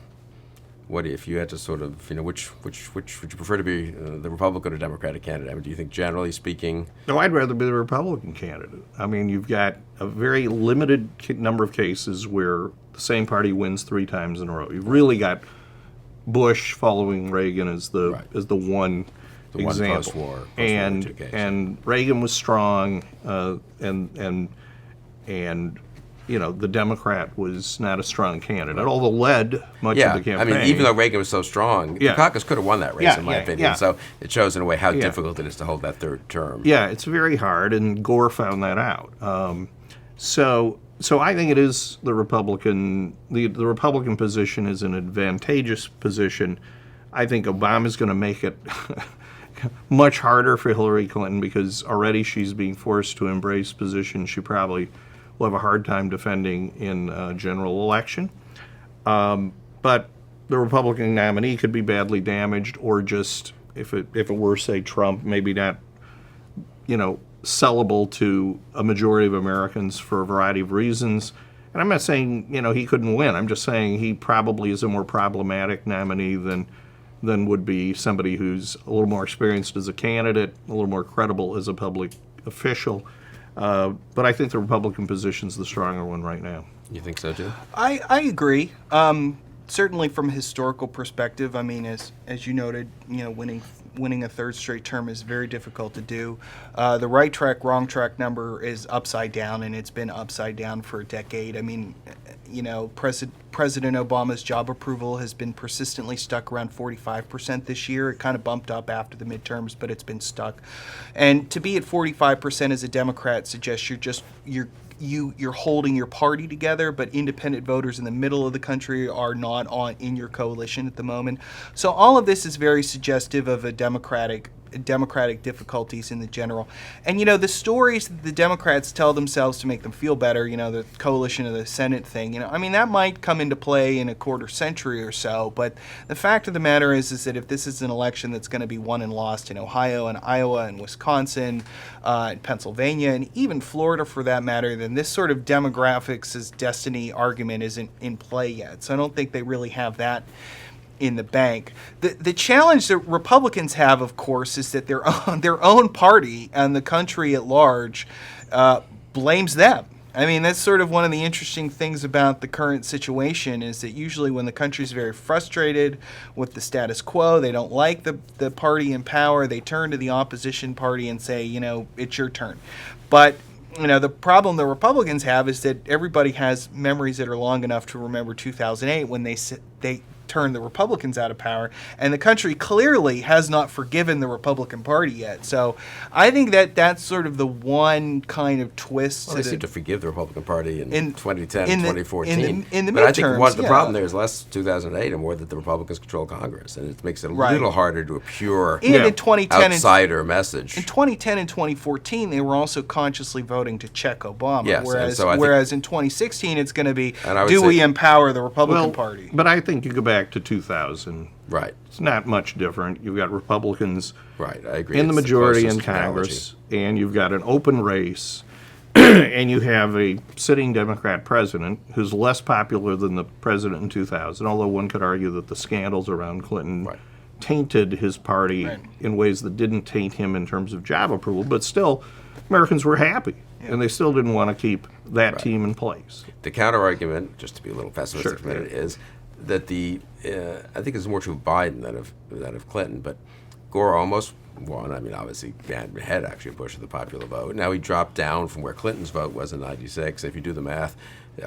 What if you had to sort of, which would you prefer to be, the Republican or Democratic candidate? I mean, do you think, generally speaking? No, I'd rather be the Republican candidate. I mean, you've got a very limited number of cases where the same party wins 3 times in a row. You've really got Bush following Reagan as the one The example. one post-war And Reagan was strong, and the Democrat was not a strong candidate, although led much of the campaign. I mean, even though Reagan was so strong, Dukakis could have won that race, in my opinion. So it shows, in a way, how difficult it is to hold that third term. Yeah, it's very hard, and Gore found that out. So I think it is the Republican. The Republican position is an advantageous position. I think Obama's going to make it much harder for Hillary Clinton because already she's being forced to embrace positions she probably will have a hard time defending in a general election. But the Republican nominee could be badly damaged, or just, if it were, say, Trump, maybe not, sellable to a majority of Americans for a variety of reasons. And I'm not saying, he couldn't win. I'm just saying he probably is a more problematic nominee than would be somebody who's a little more experienced as a candidate, a little more credible as a public official. But I think the Republican position's the stronger one right now. You think so, too? I agree. Certainly from a historical perspective, I mean, as you noted, winning a third straight term is very difficult to do. The right track, wrong track number is upside down, and it's been upside down for a decade. I mean, President Obama's job approval has been persistently stuck around 45% this year. It kind of bumped up after the midterms, but it's been stuck. And to be at 45% as a Democrat suggests you're holding your party together, but independent voters in the middle of the country are not in your coalition at the moment. So all of this is very suggestive of a democratic difficulties in the general. And, the stories that the Democrats tell themselves to make them feel better, the coalition of the Senate thing, that might come into play in a quarter century or so. But the fact of the matter is that if this is an election that's going to be won and lost in Ohio and Iowa and Wisconsin, and Pennsylvania, and even Florida for that matter, then this sort of demographics as destiny argument isn't in play yet. So I don't think they really have that in the bank. The challenge that Republicans have, of course, is that their own party and the country at large blames them. I mean, that's sort of one of the interesting things about the current situation is that usually when the country's very frustrated with the status quo, they don't like the party in power, they turn to the opposition party and say, it's your turn. But the problem the Republicans have is that everybody has memories that are long enough to remember 2008 when they turned the Republicans out of power, and the country clearly has not forgiven the Republican Party yet. So I think that's sort of the one kind of twist. Well, they seem to forgive the Republican Party in 2010, in the- 2014. in the but I think midterms, the problem there is less 2008 and more that the Republicans control Congress, and it makes it a Right. little harder to a pure And in 2010 outsider message. In 2010 and 2014, they were also consciously voting to check Obama. Yes, and whereas so I think- whereas in 2016, it's going to be, And I would do say- we empower the Republican Party? But I think you go back to 2000. Right. It's not much different. You've got Republicans Right, I agree. in the It's majority in closest analogy. Congress, and you've got an open race, and you have a sitting Democrat president who's less popular than the president in 2000, although one could argue that the scandals around Clinton Right. tainted his party Right. in ways that didn't taint him in terms of job approval, but still, Americans were happy, and they still didn't want to keep that team in place. The counter-argument, just to be a little pessimistic for a minute, is that I think it's more true of Biden than of Clinton, but Gore almost won. I mean, obviously, ran ahead actually of Bush in the popular vote. Now he dropped down from where Clinton's vote was in '96. If you do the math,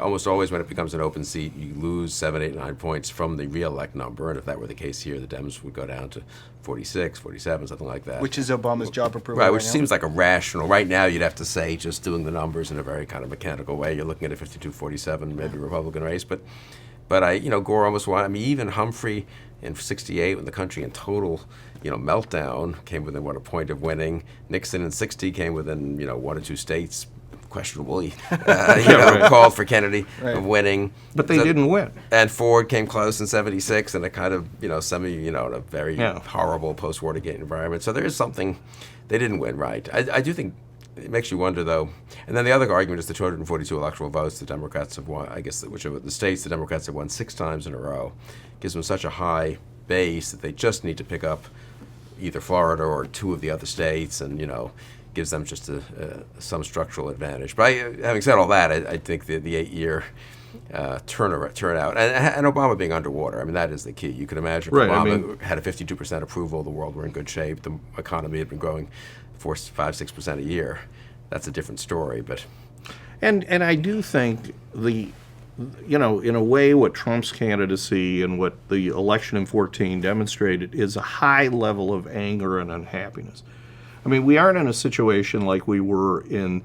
almost always when it becomes an open seat, you lose 7, 8, 9 points from the reelect number. And if that were the case here, the Dems would go down to 46, 47, something like that. Which is Obama's job approval. Right, which now. seems like a rational. Right now, you'd have to say, just doing the numbers in a very kind of mechanical way, you're looking at a 52-47, maybe Republican race. But Gore almost won. I mean, even Humphrey in '68, when the country in total, meltdown, came within a point of winning. Nixon in '60 came within 1 or 2 states, questionably, called for Kennedy of winning. But they didn't win. And Ford came close in '76 in a kind of in a very horrible post-Watergate environment. So there is something they didn't win, right? I do think. It makes you wonder, though. And then the other argument is the 242 electoral votes the Democrats have won. I guess whichever the states the Democrats have won 6 times in a row gives them such a high base that they just need to pick up either Florida or 2 of the other states, and gives them just some structural advantage. But having said all that, I think the 8-year turnout and Obama being underwater. I mean, that is the key. You can imagine if Obama had a 52% approval, the world were in good shape. The economy had been growing 4, 5, 6% a year. That's a different story. But and I do think in a way, what Trump's candidacy and what the election in 2014 demonstrated is a high level of anger and unhappiness. I mean, we aren't in a situation like we were in.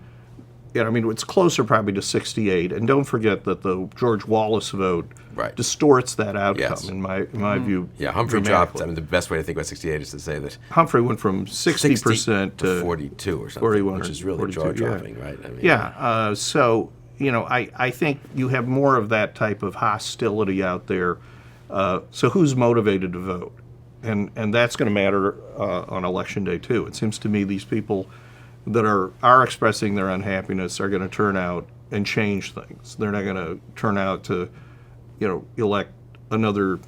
It's closer probably to '68, and don't forget that the George Wallace vote distorts that outcome, in my view. Yeah, Humphrey dropped. I mean, the best way to think about '68 is to say that Humphrey went from 60% to 42 or something, 41, which is really jaw-dropping, right? I mean, so I think you have more of that type of hostility out there. So who's motivated to vote, and that's going to matter on election day too. It seems to me these people that are expressing their unhappiness are going to turn out and change things. They're not going to turn out to, elect another,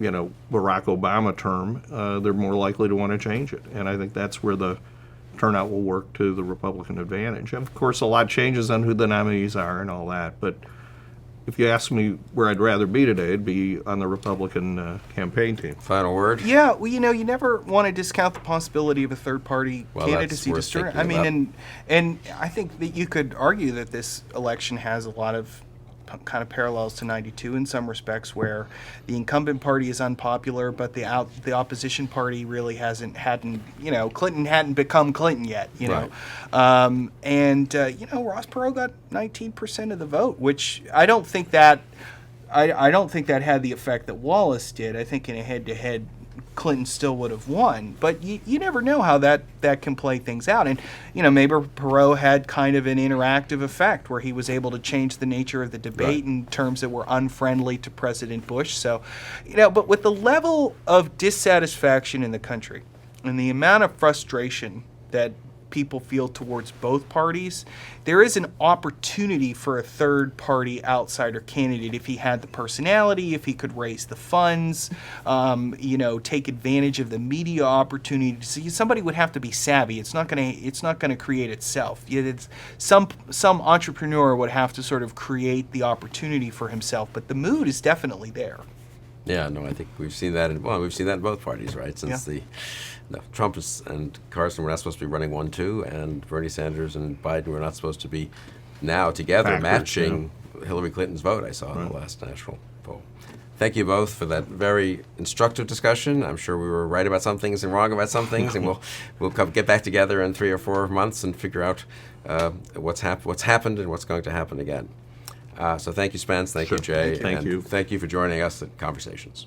Barack Obama term. They're more likely to want to change it, and I think that's where the turnout will work to the Republican advantage. And of course, a lot changes on who the nominees are and all that. But if you ask me where I'd rather be today, it'd be on the Republican campaign team. Final word? Yeah, well, you never want to discount the possibility of a third-party candidacy to turn. I mean, and I think that you could argue that this election has a lot of kind of parallels to '92 in some respects, where the incumbent party is unpopular, but the opposition party really hadn't Clinton hadn't become Clinton yet, Right. Ross Perot got 19% of the vote, which I don't think that had the effect that Wallace did. I think in a head-to-head, Clinton still would have won, but you never know how that can play things out. And maybe Perot had kind of an interactive effect where he was able to change the nature of the debate in terms that were unfriendly to President Bush. So, but with the level of dissatisfaction in the country and the amount of frustration that people feel towards both parties, there is an opportunity for a third-party outsider candidate if he had the personality, if he could raise the funds, take advantage of the media opportunity. So somebody would have to be savvy. It's not gonna create itself. It's some entrepreneur would have to sort of create the opportunity for himself. But the mood is definitely there. Yeah, no, I think we've seen that in both parties, right? Since Trump and Carson were not supposed to be running 1-2, and Bernie Sanders and Biden were not supposed to be now together matching Hillary Clinton's vote, I saw in the last national poll. Thank you both for that very instructive discussion. I'm sure we were right about some things and wrong about some things, and we'll get back together in 3 or 4 months and figure out what's happened and what's going to happen again. So thank you, Spence. Thank you, Jay. Thank you. Thank you for joining us at Conversations.